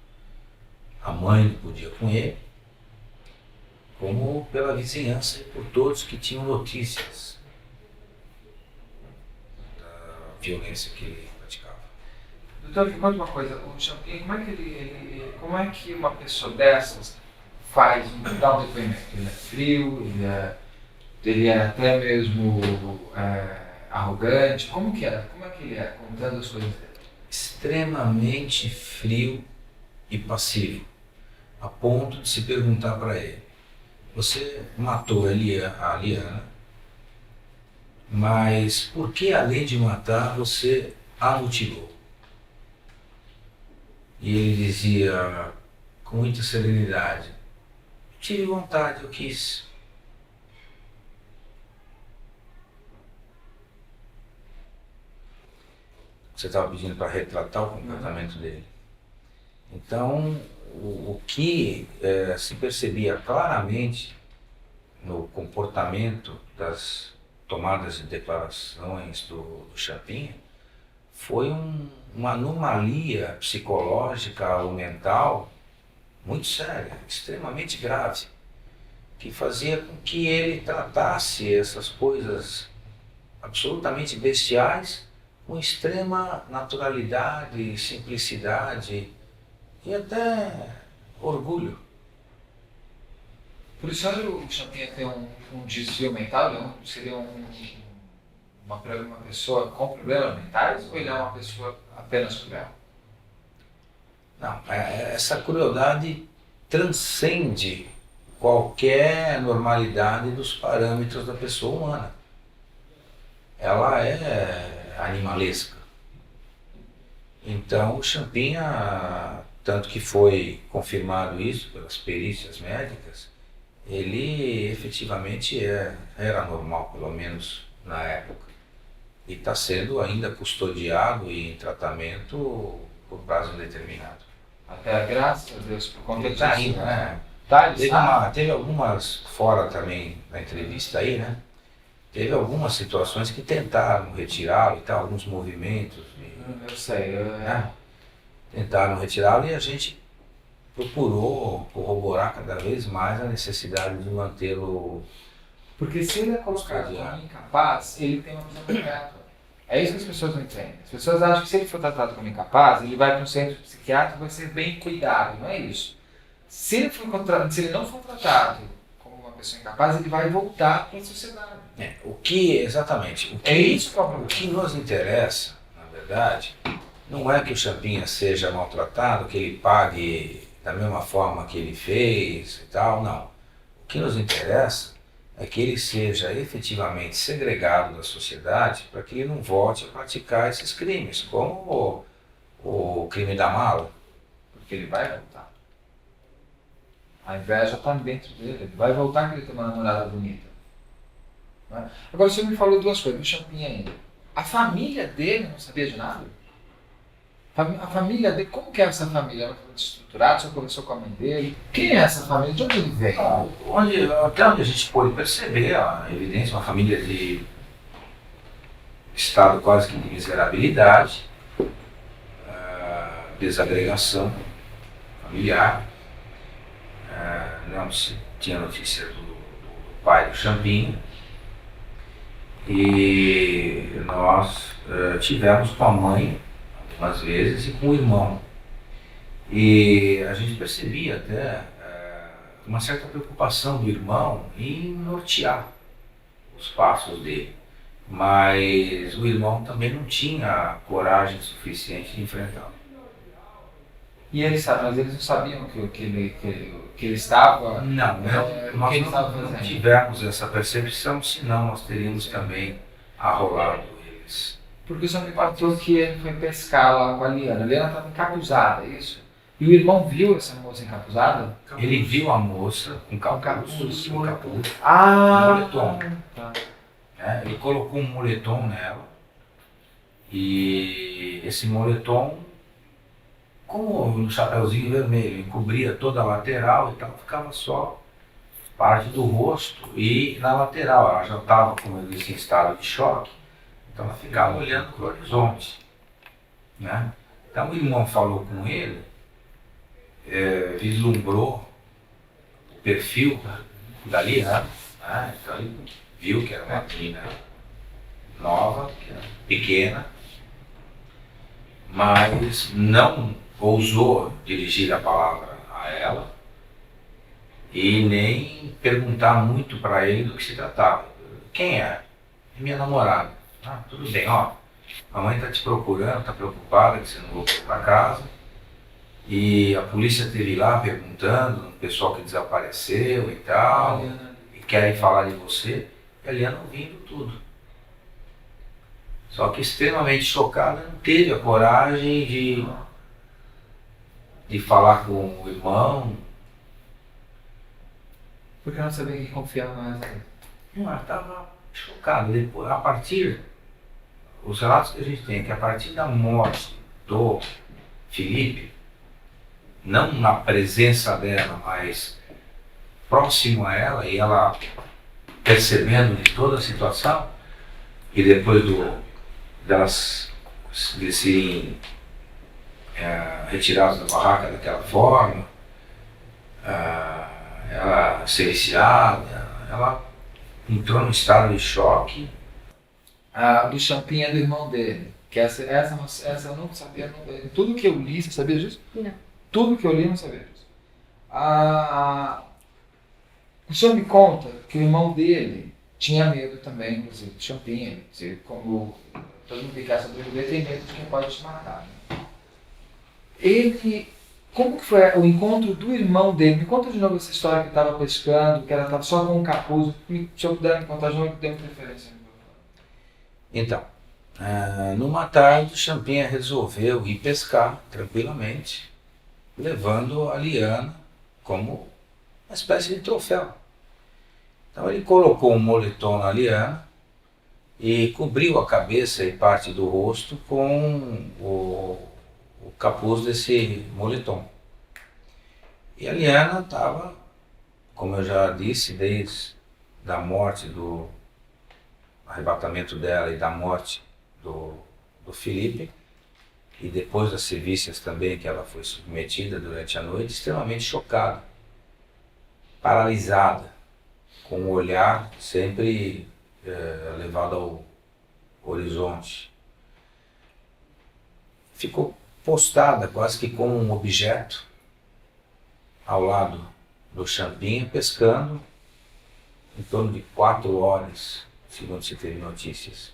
a mãe não podia com ele, como pela vizinhança e por todos que tinham notícias da violência que ele praticava. Doutor, me conta uma coisa, o Champinha, como é que uma pessoa dessas dá um depoimento? Ele é frio, ele é até mesmo arrogante, como que é? Como é que ele é, contando as coisas dele? Extremamente frio e passivo, a ponto de se perguntar para ele: você matou a Eliana, mas por que além de matar você a mutilou? E ele dizia com muita serenidade: tive vontade, eu quis. Você estava pedindo para retratar o comportamento dele. Então, o que se percebia claramente no comportamento das tomadas de declarações do Champinha foi uma anomalia psicológica ou mental muito séria, extremamente grave, que fazia com que ele tratasse essas coisas absolutamente bestiais com extrema naturalidade, simplicidade e até orgulho. Por isso o Champinha tem um desvio mental, seria uma pessoa com problemas mentais ou ele é uma pessoa apenas cruel? Não, essa crueldade transcende qualquer normalidade dos parâmetros da pessoa humana. Ela é animalesca. Então o Champinha, tanto que foi confirmado isso pelas perícias médicas, ele efetivamente era normal, pelo menos na época. E está sendo ainda custodiado e em tratamento por prazo indeterminado. Até graças a Deus por conta Ele disso. está indo, né? Tá, ele sabe. Teve algumas, fora também da entrevista aí, né? Teve algumas situações que tentaram retirá-lo e tal, alguns movimentos. Eu sei. Né? Tentaram retirá-lo e a gente procurou corroborar cada vez mais a necessidade de mantê-lo. Porque se ele é colocado como incapaz, ele tem uma visão correta. É isso que as pessoas não entendem. As pessoas acham que se ele for tratado como incapaz, ele vai para um centro psiquiátrico e vai ser bem cuidado. Não é isso. Se ele não for tratado como uma pessoa incapaz, ele vai voltar para a sociedade. Exatamente. É isso que é o problema. O que nos interessa, na verdade, não é que o Champinha seja maltratado, que ele pague da mesma forma que ele fez e tal, não. O que nos interessa é que ele seja efetivamente segregado da sociedade para que ele não volte a praticar esses crimes, como o crime da mala. Porque ele vai voltar. A inveja está dentro dele. Ele vai voltar porque ele tem uma namorada bonita. Né? Agora, você me falou duas coisas, o Champinha ainda. A família dele não sabia de nada? A família dele, como que é essa família? Ela foi estruturada, você conversou com a mãe dele? Quem é essa família? De onde ele veio? Até onde a gente pôde perceber a evidência, uma família de estado quase que de miserabilidade, desagregação familiar, não se tinha notícia do pai do Champinha, e nós tivemos com a mãe algumas vezes e com o irmão. E a gente percebia até uma certa preocupação do irmão em nortear os passos dele. Mas o irmão também não tinha coragem suficiente de enfrentá-lo. E mas eles não sabiam que ele estava... Não, nós que ele estava não fazendo. tivemos essa percepção, senão nós teríamos também arrolado eles. Porque o senhor me contou que ele foi pescar lá com a Liana. A Liana estava encapuzada, é isso? E o irmão viu essa moça encapuzada? Ele viu a moça com capuz, com moletom. Tá. Ele colocou um moletom nela e esse moletom, como um chapeuzinho vermelho, encobria toda a lateral e tal, ficava só parte do rosto e na lateral. Ela já estava, como eu disse, em estado de choque, então ela ficava olhando para o horizonte. Né? Então o irmão falou com ele, vislumbrou o perfil dali, né? Então ele viu que era uma menina nova, pequena, mas não ousou dirigir a palavra a ela e nem perguntar muito para ele do que se tratava. Quem é? É minha namorada. Tudo bem, ó. A mãe está te procurando, está preocupada que você não voltou para casa. E a polícia esteve lá perguntando, o pessoal que desapareceu e tal, e querem falar de você. E a Liana ouvindo tudo. Só que extremamente chocada, não teve a coragem de falar com o irmão. Porque eu não sabia que confiava mais nele. Ela estava chocada. Depois, a partir, os relatos que a gente tem é que a partir da morte do Felipe, não na presença dela, mas próximo a ela, e ela percebendo de toda a situação, e depois delas de serem retiradas da barraca daquela forma, ela ser viciada, ela entrou num estado de choque. Do Champinha do irmão dele, que essa eu não sabia. Tudo que eu li, você sabia disso? Não. Tudo que eu li, eu não sabia disso. O senhor me conta que o irmão dele tinha medo também, inclusive, de Champinha. Como todo mundo que quer sobreviver tem medo de quem pode te matar. Né? Ele, como que foi o encontro do irmão dele? Me conta de novo essa história que estava pescando, que ela estava só com um capuz. Se eu puder me contar de novo, que tem muita referência. Então, numa tarde, o Champinha resolveu ir pescar tranquilamente, levando a liana como uma espécie de troféu. Então ele colocou um moletom na liana e cobriu a cabeça e parte do rosto com o capuz desse moletom. E a liana estava, como eu já disse, desde a morte do arrebatamento dela e da morte do Felipe, e depois das sevícias também que ela foi submetida durante a noite, extremamente chocada, paralisada, com o olhar sempre levado ao horizonte. Ficou postada quase que como um objeto ao lado do Champinha, pescando em torno de 4 horas, segundo se teve notícias.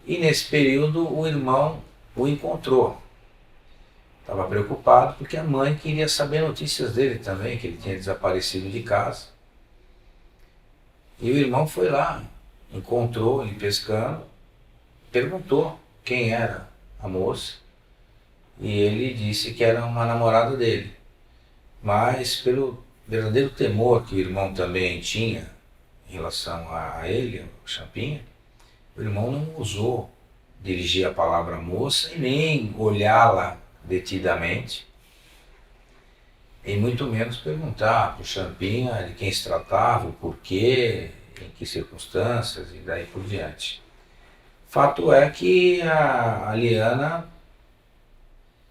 E nesse período o irmão o encontrou. Estava preocupado porque a mãe queria saber notícias dele também, que ele tinha desaparecido de casa. E o irmão foi lá, encontrou ele pescando, perguntou quem era a moça, e ele disse que era uma namorada dele. Mas pelo verdadeiro temor que o irmão também tinha em relação a ele, o Champinha, o irmão não ousou dirigir a palavra moça e nem olhá-la detidamente, e muito menos perguntar para o Champinha de quem se tratava, o porquê, em que circunstâncias e daí por diante. Fato é que a Liana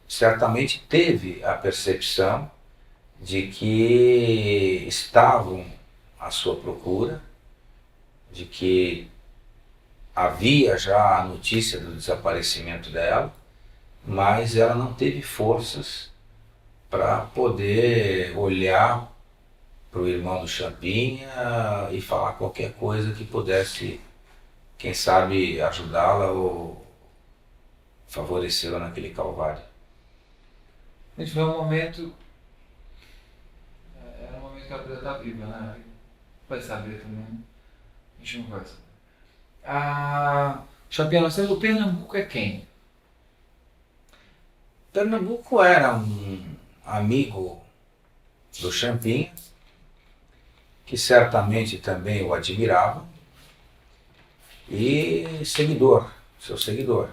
certamente teve a percepção de que estavam à sua procura, de que havia já a notícia do desaparecimento dela, mas ela não teve forças para poder olhar para o irmão do Champinha e falar qualquer coisa que pudesse, quem sabe, ajudá-la ou favorecê-la naquele calvário. A gente vê um momento. Era um momento que a Bruna está viva, né? Vai saber também. A gente não vai saber. Champinha, nós temos o Pernambuco é quem? Pernambuco era um amigo do Champinha, que certamente também o admirava, e seu seguidor.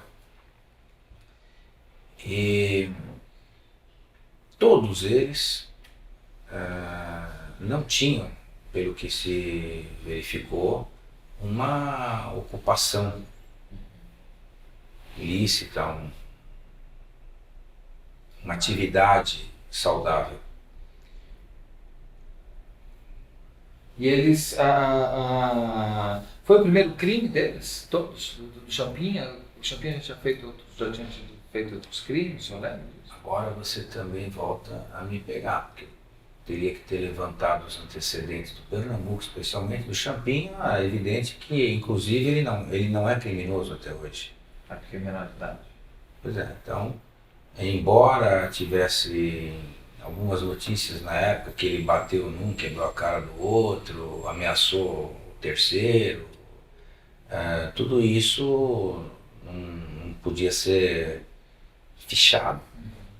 E todos eles não tinham, pelo que se verificou, uma ocupação ilícita, uma atividade saudável. E eles. Foi o primeiro crime deles, todos, do Champinha? O Champinha já tinha feito outros crimes, o senhor lembra disso? Agora você também volta a me pegar, porque teria que ter levantado os antecedentes do Pernambuco, especialmente do Champinha. É evidente que, inclusive, ele não é criminoso até hoje. A criminalidade. Pois é, então, embora tivesse algumas notícias na época que ele bateu num, quebrou a cara do outro, ameaçou o terceiro, tudo isso não podia ser fichado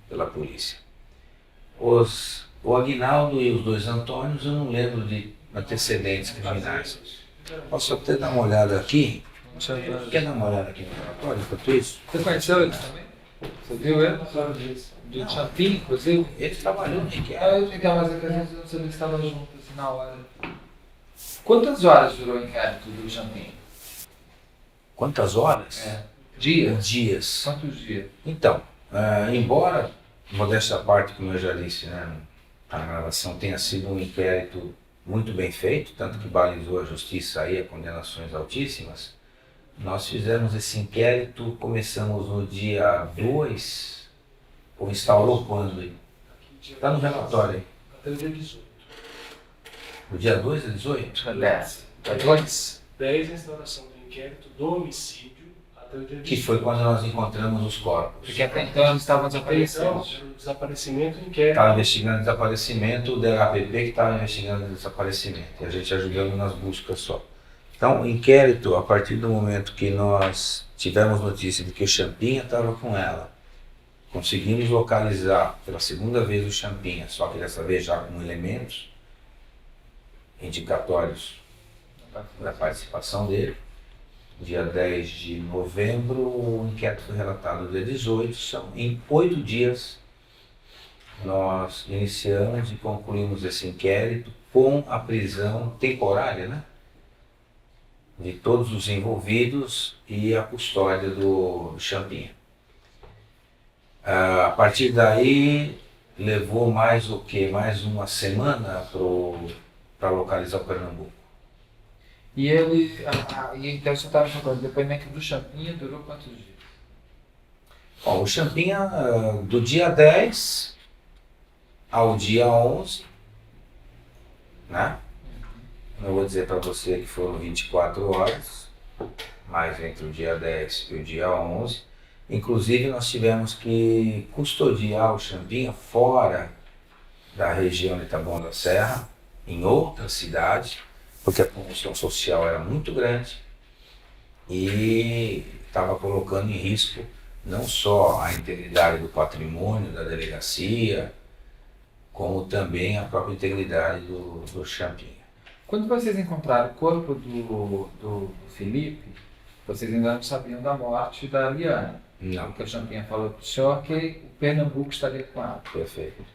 pela polícia. O Aguinaldo e os 2 Antônios eu não lembro de antecedentes criminais. Posso até dar uma olhada aqui? Quer dar uma olhada aqui no relatório enquanto isso? Você conheceu eles também? Você viu ele? Do Champinha, inclusive? Ele trabalhou no IKEA. Eu mas é que às vezes eu não sabia que estava junto assim na hora. Quantas horas durou o inquérito do Champinha? Quantas horas? Dias? Dias. Quantos dias? Então, embora, modéstia à parte, como eu já disse, né, a gravação tenha sido um inquérito muito bem feito, tanto que balizou a justiça aí a condenações altíssimas, nós fizemos esse inquérito, começamos no dia 2, ou instaurou quando aí? Está no relatório aí. Até o dia 18. No dia 2 a 18? 10. Dois. 10 a instauração do inquérito do homicídio até o dia 18. Que foi quando nós encontramos os corpos. Porque até então eles estavam Então, desaparecidos. o desaparecimento do inquérito. Estava investigando desaparecimento, o DHPP que estava investigando desaparecimento. E a gente ajudando nas buscas só. Então, o inquérito, a partir do momento que nós tivemos notícia de que o Champinha estava com ela, conseguimos localizar pela segunda vez o Champinha, só que dessa vez já com elementos indicatórios da participação dele. Dia 10 de novembro, o inquérito foi relatado dia 18, em 8 dias nós iniciamos e concluímos esse inquérito com a prisão temporária, né, de todos os envolvidos e a custódia do Champinha. A partir daí, levou mais o quê? Mais uma semana para localizar o Pernambuco. E ele. E então você estava falando, o depoimento do Champinha durou quantos dias? Bom, o Champinha, do dia 10 ao dia 11, né? Não vou dizer para você que foram 24 horas, mas entre o dia 10 e o dia 11. Inclusive, nós tivemos que custodiar o Champinha fora da região de Taboão da Serra, em outra cidade, porque a comoção social era muito grande e estava colocando em risco não só a integridade do patrimônio da delegacia, como também a própria integridade do Champinha. Quando vocês encontraram o corpo do Felipe, vocês ainda não sabiam da morte da Liana. Não. Porque o Champinha falou para o senhor que o Pernambuco estaria com ela. Perfeito.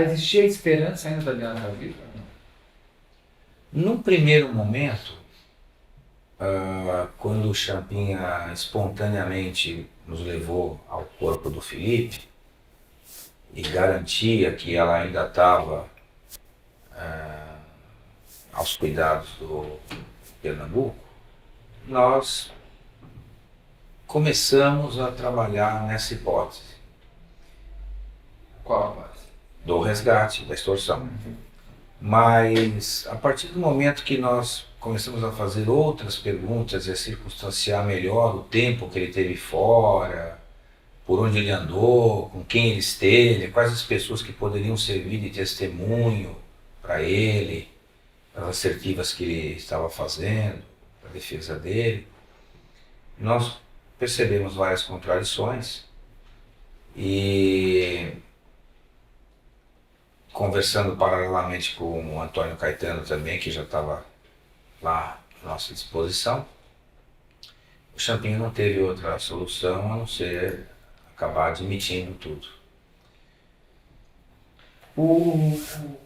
Existia esperança ainda da Liana estar viva? Num primeiro momento, quando o Champinha espontaneamente nos levou ao corpo do Felipe e garantia que ela ainda estava aos cuidados do Pernambuco, nós começamos a trabalhar nessa hipótese Qual a base? do resgate, da extorsão. Mas a partir do momento que nós começamos a fazer outras perguntas e a circunstanciar melhor o tempo que ele teve fora, por onde ele andou, com quem ele esteve, quais as pessoas que poderiam servir de testemunho para ele, as assertivas que ele estava fazendo, para a defesa dele, nós percebemos várias contradições e, conversando paralelamente com o Antônio Caetano também, que já estava lá à nossa disposição, o Champinha não teve outra solução a não ser acabar admitindo tudo.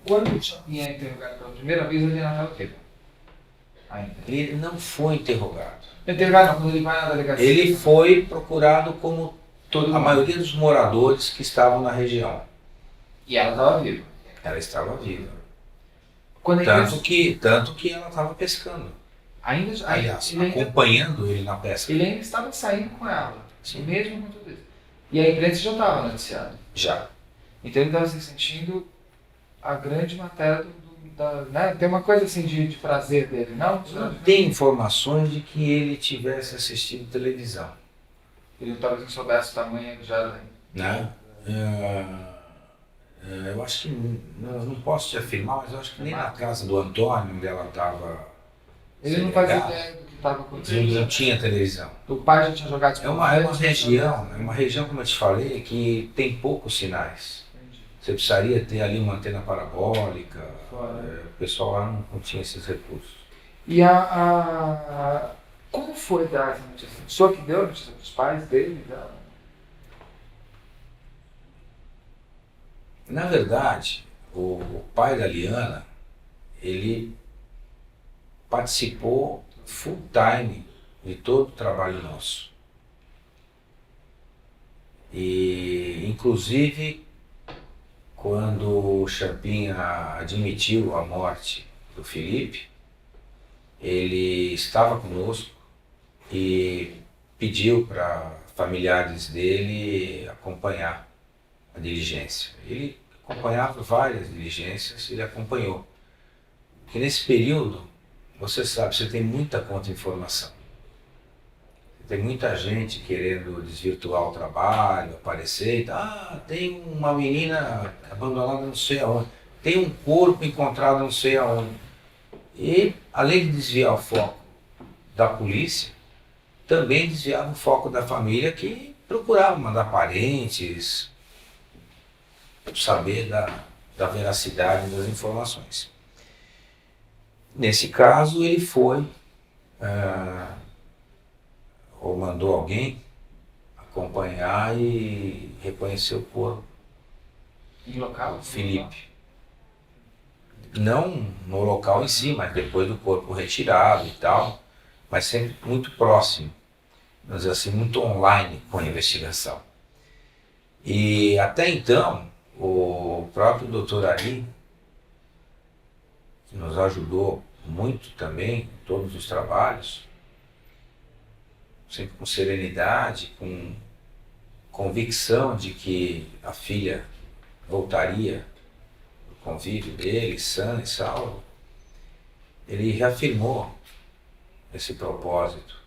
Quando o Champinha é interrogado pela primeira vez, ele não estava vivo. Ainda. Ele não foi interrogado. Interrogado não, quando ele vai na delegacia. Ele foi procurado como Todo a mundo. maioria dos moradores que estavam na região. E ela estava viva. Ela estava viva. Quando ele Tanto que ela estava pescando. Aliás, ele ainda acompanhando ele na pesca. Ele ainda estava saindo com ela, Sim. mesmo com tudo isso. E a imprensa já estava noticiada. Já. Então ele estava se sentindo a grande matéria né? Tem uma coisa assim de prazer dele, não? Não tem informações de que ele tivesse assistido televisão. Ele talvez não soubesse o tamanho já. Né? Eu acho que, não posso te afirmar, mas eu acho que nem na casa do Antônio, onde ela estava. Ele não fazia ideia do que estava acontecendo. Não tinha televisão. O pai já tinha jogado É uma região, como eu te falei, que tem poucos sinais. Você precisaria ter ali uma antena parabólica, o pessoal lá não tinha esses recursos. E como foi dar essa notícia? O senhor que deu a notícia para os pais dele? Na verdade, o pai da Liana, ele participou full time de todo o trabalho nosso. E, inclusive, quando o Champinha admitiu a morte do Felipe, ele estava conosco e pediu para familiares dele acompanhar a diligência. Ele acompanhava várias diligências, ele acompanhou. Porque nesse período você sabe, você tem muita contra-informação. Tem muita gente querendo desvirtuar o trabalho, aparecer e tal. Ah, tem uma menina abandonada não sei aonde. Tem um corpo encontrado não sei aonde. E, além de desviar o foco da polícia, também desviava o foco da família que procurava mandar parentes, saber da veracidade das informações. Nesse caso, ele foi, ou mandou alguém acompanhar e reconhecer o corpo. Em local? O Felipe. Não no local em si, mas depois do corpo retirado e tal, mas sempre muito próximo, vamos dizer assim, muito online com a investigação. E até então, o próprio Dr. Ari, que nos ajudou muito também em todos os trabalhos, sempre com serenidade, com convicção de que a filha voltaria do convívio dele, sã e salva, ele reafirmou esse propósito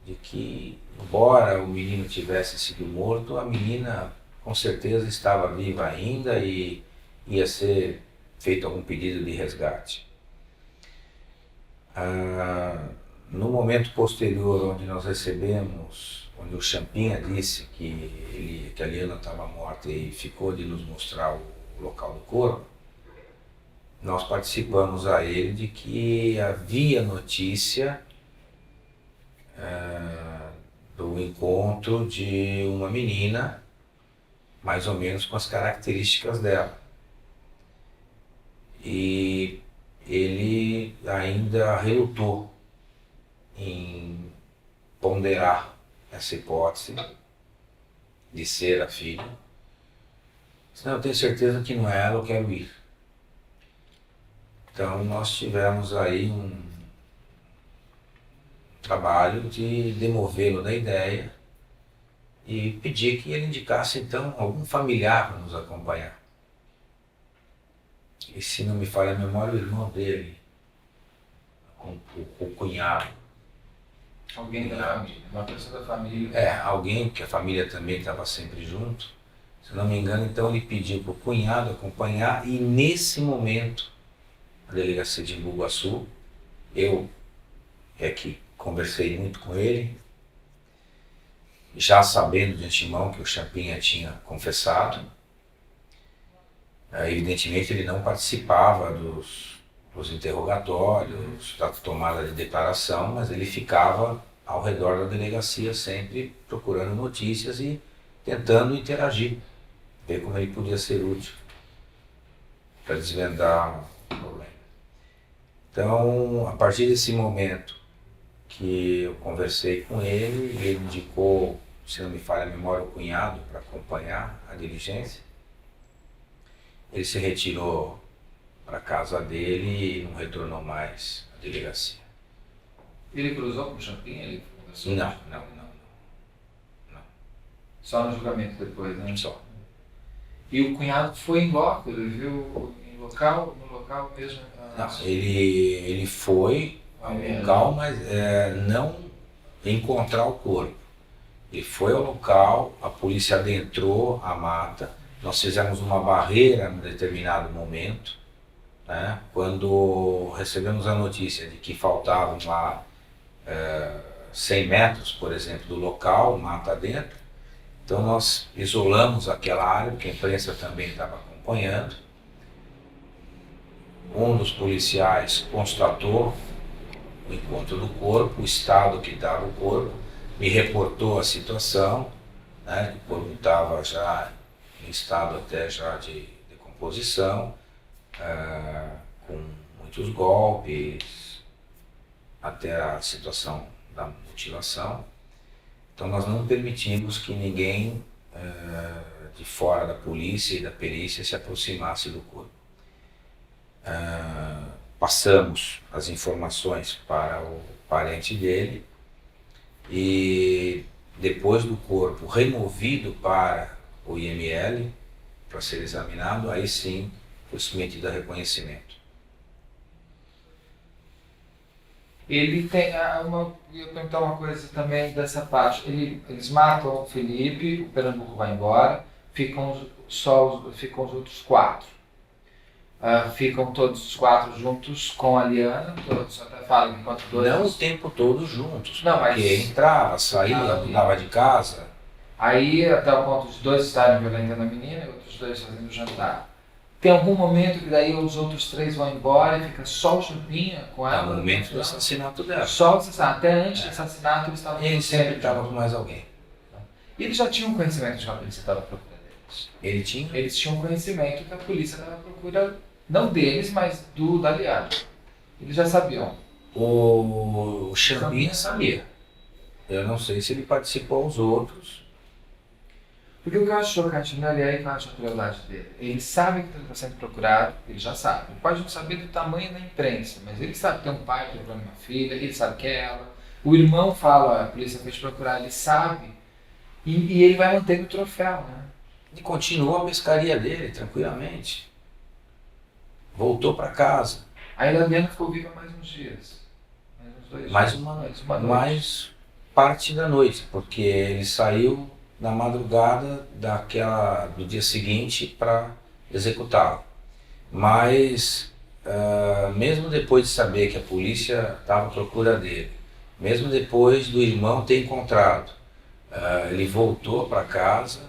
de que, embora o menino tivesse sido morto, a menina com certeza estava viva ainda e ia ser feito algum pedido de resgate. No momento posterior, onde nós recebemos, onde o Champinha disse que a Liana estava morta e ficou de nos mostrar o local do corpo, nós participamos a ele de que havia notícia do encontro de uma menina, mais ou menos com as características dela. E ele ainda relutou em ponderar essa hipótese de ser a filha. Senão eu tenho certeza que não é ela, eu quero ir. Então nós tivemos aí um trabalho de demovê-lo da ideia e pedir que ele indicasse então algum familiar para nos acompanhar. E se não me falha a memória, o irmão dele, o cunhado. Alguém da família, uma pessoa da família. Alguém, que a família também estava sempre junto. Se não me engano, então ele pediu para o cunhado acompanhar e nesse momento, a delegacia de Embu-Guaçu, eu que conversei muito com ele, já sabendo de antemão que o Champinha tinha confessado. Evidentemente ele não participava dos interrogatórios, da tomada de declaração, mas ele ficava ao redor da delegacia sempre procurando notícias e tentando interagir, ver como ele podia ser útil para desvendar o problema. Então, a partir desse momento que eu conversei com ele, ele indicou, se não me falha a memória, o cunhado para acompanhar a diligência. Ele se retirou para a casa dele e não retornou mais à delegacia. Ele cruzou com o Champinha? Ele conversou? Não. Só no julgamento depois, né? Só. E o cunhado foi em loco, ele viu no local mesmo? Não, ele foi ao local, mas não encontrar o corpo. Ele foi ao local, a polícia adentrou a mata, nós fizemos uma barreira em determinado momento, né, quando recebemos a notícia de que faltavam lá 100 metros, por exemplo, do local, mata dentro. Então nós isolamos aquela área, porque a imprensa também estava acompanhando. Um dos policiais constatou o encontro do corpo, o estado que estava o corpo, me reportou a situação, né? O corpo estava já em estado até já de decomposição, com muitos golpes, até a situação da mutilação. Então nós não permitimos que ninguém de fora da polícia e da perícia se aproximasse do corpo. Passamos as informações para o parente dele e depois do corpo removido para o IML, para ser examinado, aí sim foi submetido a reconhecimento. Ele tem eu ia perguntar uma coisa também dessa parte. Eles matam o Felipe, o Pernambuco vai embora, ficam os outros 4. Ficam todos os 4 juntos com a Liana, todos até falam que enquanto 2. Não o tempo todo juntos. Não, mas. Porque entrava, saía, mudava de casa. Aí até o ponto de 2 estarem violentando a menina e outros 2 fazendo jantar. Tem algum momento que daí os outros 3 vão embora e fica só o Champinha com ela? No momento do assassinato dela. Só o assassinato. Até antes do assassinato eles estavam. Ele sempre estava com mais alguém. E eles já tinham conhecimento de que a polícia estava à procura deles. Ele tinha? Eles tinham conhecimento que a polícia estava à procura, não deles, mas da Liana. Eles já sabiam. O Champinha sabia. Eu não sei se ele participou aos outros. Porque o que eu acho chocante nele é que eu acho a crueldade dele. Ele sabe que ele está sendo procurado, ele já sabe. Ele pode não saber do tamanho da imprensa, mas ele sabe que tem um pai procurando uma filha, ele sabe que é ela. O irmão fala, a polícia fez procurar, ele sabe. E ele vai mantendo o troféu, né? E continuou a pescaria dele, tranquilamente. Voltou para casa. Aí a Liana ficou viva mais uns dias. Mais uns 2 dias. Mais uma noite. Mais parte da noite, porque ele saiu na madrugada do dia seguinte para executá-lo. Mas, mesmo depois de saber que a polícia estava à procura dele, mesmo depois do irmão ter encontrado, ele voltou para casa,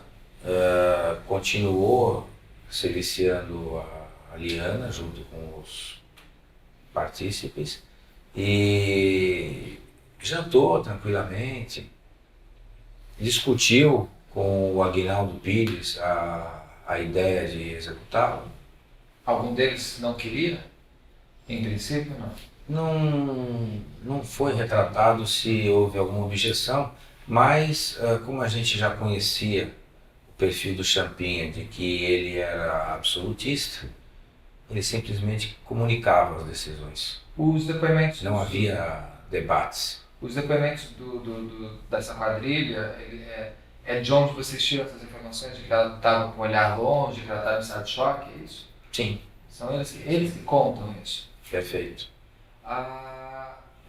continuou serviciando a Liana junto com os partícipes e jantou tranquilamente. Discutiu com o Aguinaldo Pires a ideia de executá-lo. Algum deles não queria? Em princípio, não. Não foi retratado se houve alguma objeção, mas como a gente já conhecia o perfil do Champinha, de que ele era absolutista, ele simplesmente comunicava as decisões. Os depoimentos... Não havia debates. Os depoimentos dessa quadrilha, é de onde vocês tiram essas informações de que ela estava com o olhar longe, que ela estava em estado de choque, é isso? Sim. São eles que contam isso. Perfeito.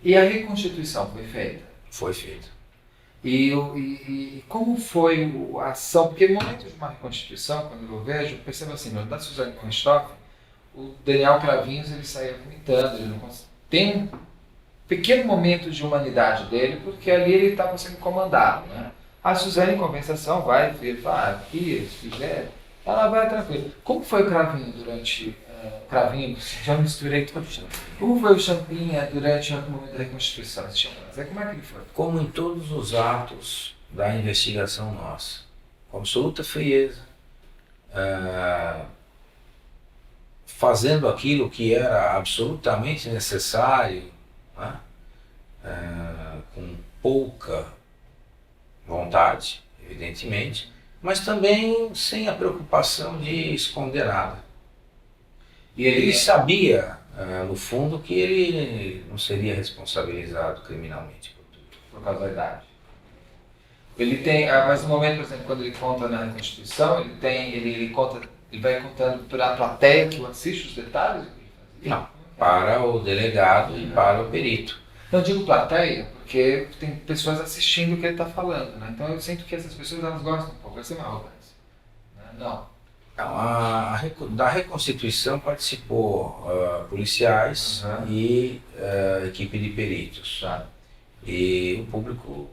E a reconstituição foi feita? Foi feita. E como foi a ação? Porque no momento de uma reconstituição, quando eu vejo, eu percebo assim, no da Suzane von Richthofen, o Daniel Cravinhos ele saía vomitando, ele não tem um pequeno momento de humanidade dele, porque ali ele estava sendo comandado, né? A Suzane, em compensação, vai e fala, aqui, se quiser, ela vai tranquilo. Como foi o Cravinho durante... Cravinho, já misturei tudo. Como foi o Champinha durante o momento da reconstituição? Como é que ele foi? Como em todos os atos da investigação nossa, com absoluta frieza, fazendo aquilo que era absolutamente necessário, né? Com pouca vontade, evidentemente, mas também sem a preocupação de esconder nada. E ele sabia, no fundo, que ele não seria responsabilizado criminalmente por tudo. Por causa da idade. Ele tem, mas no momento, por exemplo, quando ele conta na reconstituição, ele vai contando para a plateia que assiste os detalhes do que ele fazia? Não, para o delegado e para o perito. Eu digo plateia porque tem pessoas assistindo o que ele está falando, né? Então eu sinto que essas pessoas elas gostam um pouco, vai ser uma arrogância. Não. Da reconstituição participou policiais e equipe de peritos. E o público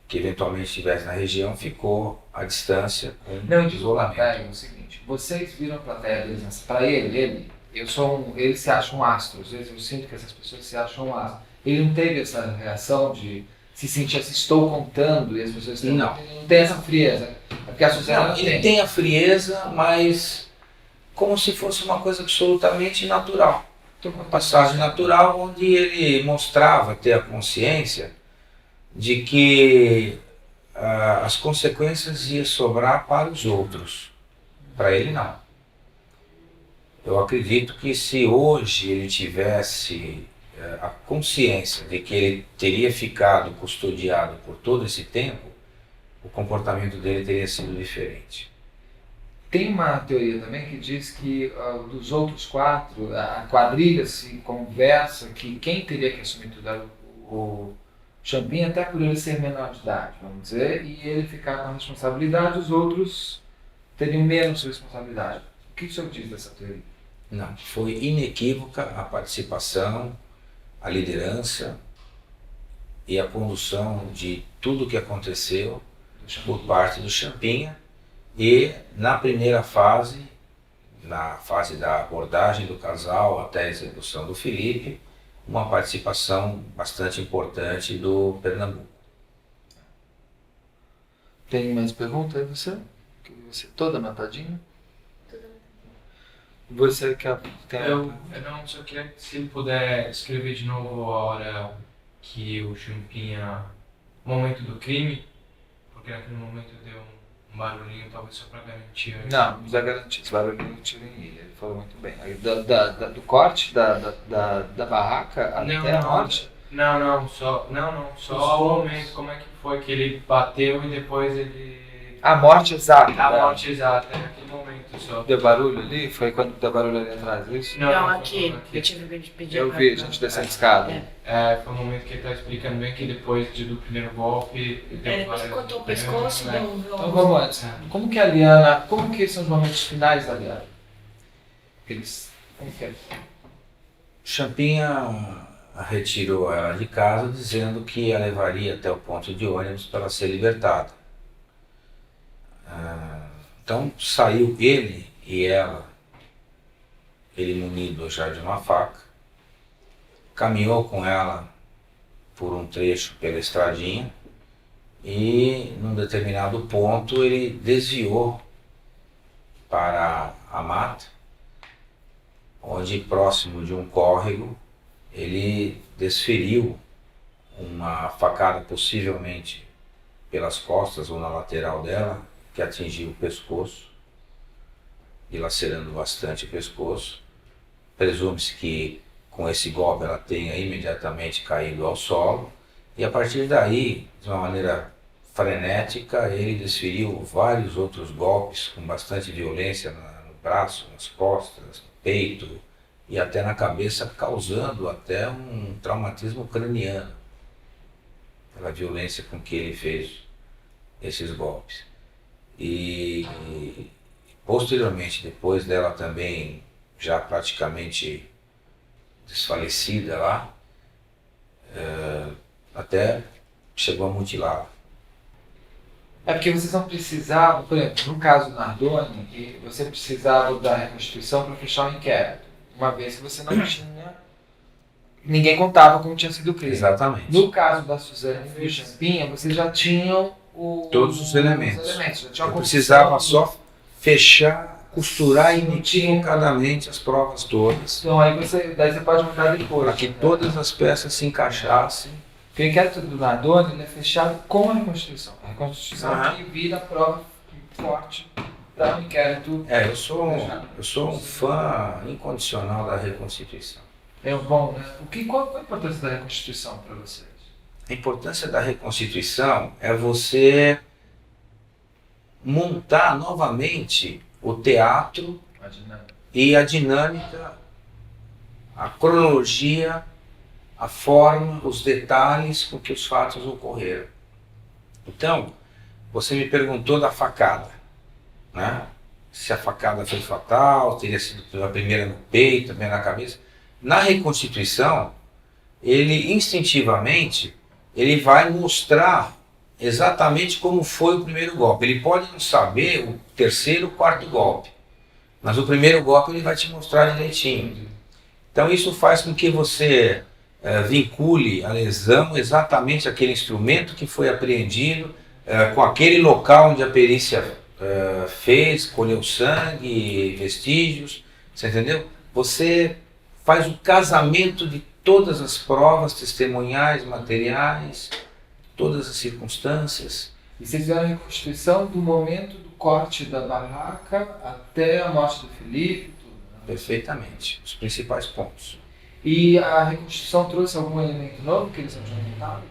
que eventualmente estivesse na região ficou à distância com não, digo isolamento. Plateia é o seguinte, vocês viram a plateia deles, para ele ele se acha um astro, às vezes eu sinto que essas pessoas se acham um astro. Ele não teve essa reação de se sentir assim, estou contando e as pessoas estão... Não. Ele não tem essa frieza. É porque a Suzana ele tem a frieza, mas como se fosse uma coisa absolutamente natural. Uma passagem natural onde ele mostrava ter a consciência de que as consequências iam sobrar para os outros. Para ele não. Eu acredito que se hoje ele tivesse a consciência de que ele teria ficado custodiado por todo esse tempo, o comportamento dele teria sido diferente. Tem uma teoria também que diz que dos outros 4, a quadrilha se conversa que quem teria que assumir tudo era o Champinha, até por ele ser menor de idade, vamos dizer, e ele ficar com a responsabilidade, os outros teriam menos responsabilidade. O que o senhor diz dessa teoria? Não, foi inequívoca a participação, a liderança e a condução de tudo o que aconteceu por parte do Champinha, e na primeira fase, na fase da abordagem do casal até a execução do Felipe, uma participação bastante importante do Pernambuco. Tem mais pergunta aí você? Que você toda anotadinha? Você quer... Eu não só queria que se ele puder escrever de novo a hora que o Champinha, o momento do crime, porque naquele momento deu um barulhinho, talvez só para garantir. Não, não é garantido. Esse barulhinho tirem ele falou muito bem. Aí, do corte da barraca até a morte? Não, só o momento, como é que foi que ele bateu e depois ele... A morte exata. A morte exata, é naquele momento só. Deu barulho ali? Foi quando deu barulho ali atrás, isso? Não, aqui. Eu tive que pedir. Eu vi a gente descendo a escada. Foi o momento que ele tá explicando bem que depois do primeiro golpe... Depois que cortou o pescoço, deu um... Então vamos antes. Como que a Liana... Como que são os momentos finais da Liana? Como que é? Champinha retirou ela de casa dizendo que a levaria até o ponto de ônibus para ser libertada. Então saiu ele e ela, ele munido já de uma faca, caminhou com ela por um trecho pela estradinha e num determinado ponto ele desviou para a mata, onde próximo de um córrego ele desferiu uma facada possivelmente pelas costas ou na lateral dela, que atingiu o pescoço, dilacerando bastante o pescoço. Presume-se que com esse golpe ela tenha imediatamente caído ao solo, e a partir daí, de uma maneira frenética, ele desferiu vários outros golpes com bastante violência no braço, nas costas, no peito e até na cabeça, causando até um traumatismo craniano pela violência com que ele fez esses golpes. E posteriormente, depois dela também já praticamente desfalecida lá, até chegou a mutilá-la. É porque vocês não precisavam, por exemplo, no caso do Nardoni, você precisava da reconstituição para fechar o inquérito, uma vez que você não tinha... Ninguém contava como tinha sido o crime. Exatamente. No caso da Suzane e do Champinha, vocês já tinham todos os elementos. Já tinha Eu precisava só fechar, costurar inequivocadamente as provas todas, Então aí daí você pode mudar depois. para que todas as peças se encaixassem. Porque o inquérito do Nardoni ele é fechado com a reconstituição. A reconstituição que vira a prova forte para o inquérito. Eu sou um fã incondicional da reconstituição. É bom, né? Qual a importância da reconstituição para vocês? A importância da reconstituição é você montar novamente o teatro e a dinâmica, a cronologia, a forma, os detalhes com que os fatos ocorreram. Então, você me perguntou da facada, né? Se a facada foi fatal, teria sido a primeira no peito, a primeira na cabeça. Na reconstituição, ele instintivamente ele vai mostrar exatamente como foi o primeiro golpe. Ele pode não saber o terceiro, quarto golpe, mas o primeiro golpe ele vai te mostrar direitinho. Então isso faz com que você vincule a lesão exatamente àquele instrumento que foi apreendido, com aquele local onde a perícia fez, colheu sangue, vestígios, você entendeu? Você faz o casamento de todas as provas testemunhais, materiais, todas as circunstâncias. E vocês fizeram a reconstituição do momento do corte da barraca até a morte do Felipe? Tudo, né? Perfeitamente, os principais pontos. E a reconstituição trouxe algum elemento novo que eles não tinham contado?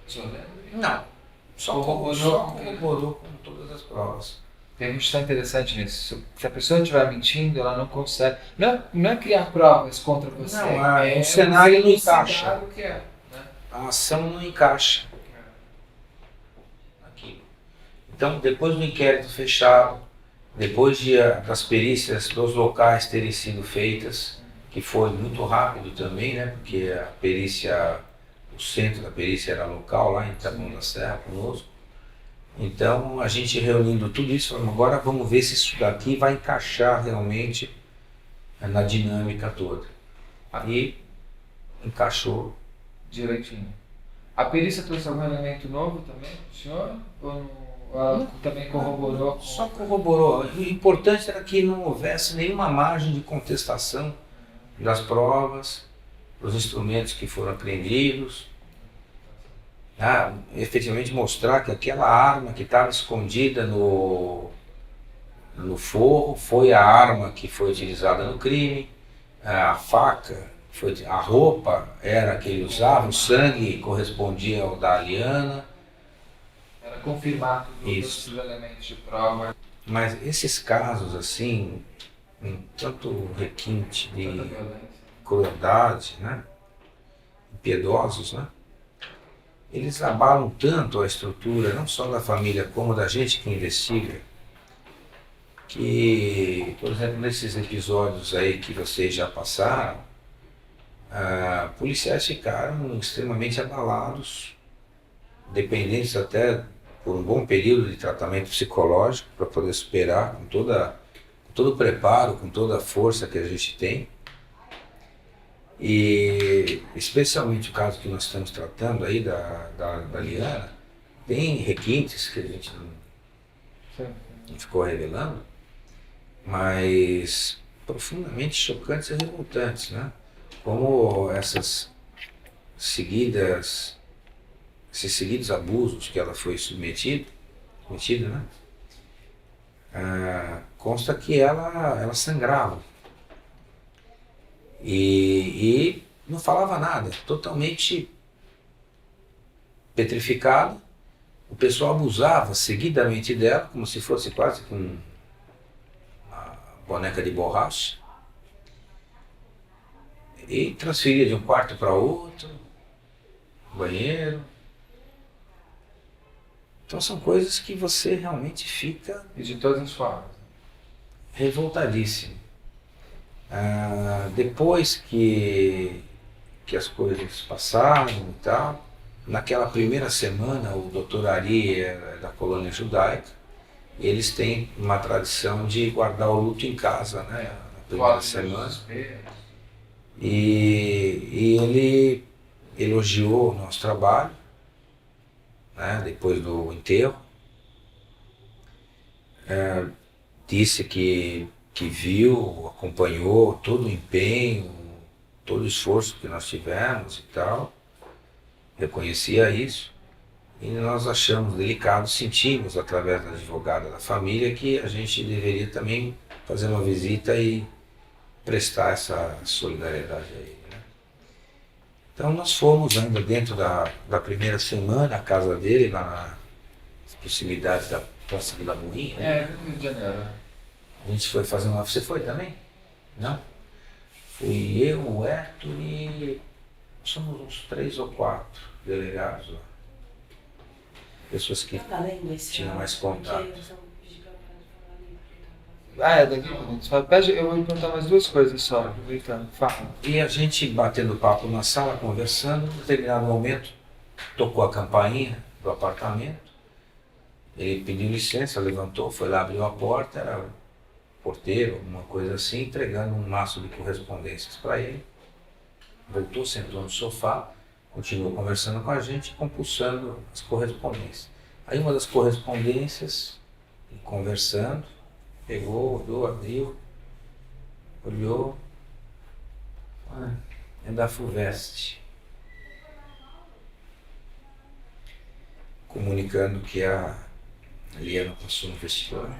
O senhor lembra? Não, só corroborou com todas as provas. Tem uma questão interessante nisso. Se a pessoa estiver mentindo, ela não consegue... Não é criar provas contra você. Não, o cenário não encaixa. O que é, né? a ação não encaixa naquilo. Então, depois do inquérito fechado, depois das perícias dos locais terem sido feitas, que foi muito rápido também, né? Porque a perícia, o centro da perícia era local, lá em Taboão da Serra, conosco. Então, a gente reunindo tudo isso, falamos, agora vamos ver se isso daqui vai encaixar realmente na dinâmica toda. Aí, encaixou. Direitinho. A perícia trouxe algum elemento novo também, senhor? Ou não? Ela também corroborou? Com... Só corroborou. O importante era que não houvesse nenhuma margem de contestação das provas, dos instrumentos que foram apreendidos. Efetivamente mostrar que aquela arma que estava escondida no forro foi a arma que foi utilizada no crime, a faca, a roupa era a que ele usava, o sangue correspondia ao da Aliana. Era confirmar todos Isso. esses elementos de prova. Mas esses casos assim, com tanto requinte de Tanta violência. crueldade, né, impiedosos, né, eles abalam tanto a estrutura, não só da família, como da gente que investiga, que, por exemplo, nesses episódios aí que vocês já passaram, policiais ficaram extremamente abalados, dependentes até por um bom período de tratamento psicológico para poder superar com todo o preparo, com toda a força que a gente tem. E especialmente o caso que nós estamos tratando aí da Liana, tem requintes que a gente não ficou revelando, mas profundamente chocantes e revoltantes, né? Como esses seguidos abusos que ela foi submetida, né? Consta que ela sangrava e não falava nada, totalmente petrificada. O pessoal abusava seguidamente dela, como se fosse quase com uma boneca de borracha, e transferia de um quarto para outro, banheiro. Então são coisas que você realmente fica... E de todas as formas. Revoltadíssimo. Depois que as coisas passaram e tal, naquela primeira semana o Dr. Ari é da colônia judaica, eles têm uma tradição de guardar o luto em casa, né, na primeira semana. E ele elogiou o nosso trabalho, né, depois do enterro, disse que viu, acompanhou todo o empenho, todo o esforço que nós tivemos e tal, reconhecia isso, e nós achamos delicado, sentimos através da advogada da família que a gente deveria também fazer uma visita e prestar essa solidariedade a ele, né? Então nós fomos ainda dentro da primeira semana à casa dele, lá nas proximidades da Praça Vila Moinha, né? No Rio de Janeiro. A gente foi fazer uma... Você foi também? Não? Fui eu, o Hector e... somos uns 3 ou 4 delegados lá. Pessoas que tinham mais contato. Daqui a pouco. Eu vou perguntar mais 2 coisas só, aproveitando. Fala. E a gente batendo papo na sala, conversando, em determinado momento, tocou a campainha do apartamento. Ele pediu licença, levantou, foi lá, abriu a porta, era o porteiro, alguma coisa assim, entregando um maço de correspondências para ele. Voltou, sentou no sofá, continuou conversando com a gente, compulsando as correspondências. Aí uma das correspondências, conversando, pegou, olhou, abriu, olhou, é da FUVEST, comunicando que a Liana passou no vestibular.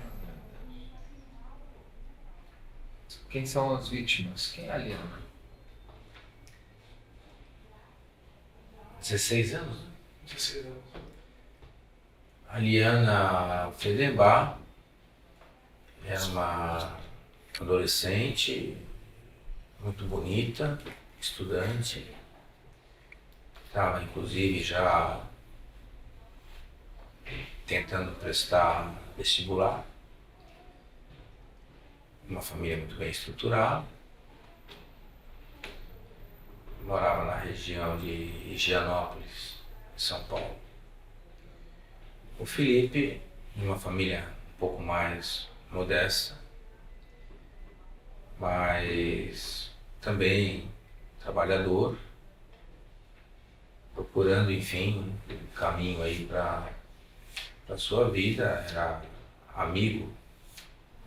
Quem são as vítimas? Quem é a Liana? 16 anos, né? 16 anos. A Liana Fedenbar era uma adolescente muito bonita, estudante, estava inclusive já tentando prestar vestibular, uma família muito bem estruturada, morava na região de Higienópolis, em São Paulo. O Felipe, de uma família um pouco mais modesta, mas também trabalhador, procurando, enfim, um caminho aí para a sua vida. Era amigo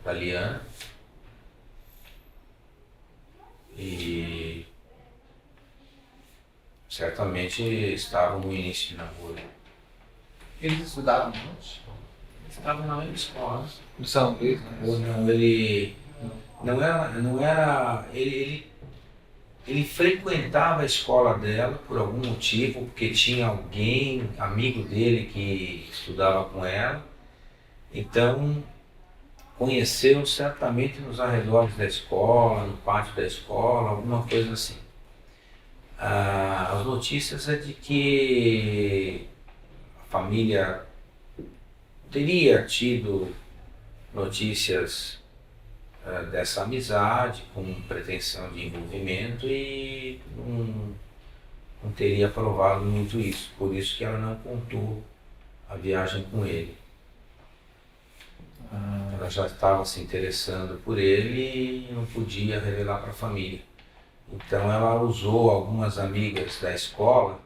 da Liana e certamente estavam no início de namoro. Eles estudavam juntos? Estavam na mesma escola. No São Luís, né? Ou não, ele não era, ele frequentava a escola dela por algum motivo, porque tinha alguém, amigo dele, que estudava com ela. Então, conheceu certamente nos arredores da escola, no pátio da escola, alguma coisa assim. As notícias é de que a família teria tido notícias dessa amizade com pretensão de envolvimento e não teria provado muito isso, por isso que ela não contou a viagem com ele. Ela já estava se interessando por ele e não podia revelar para a família. Então ela usou algumas amigas da escola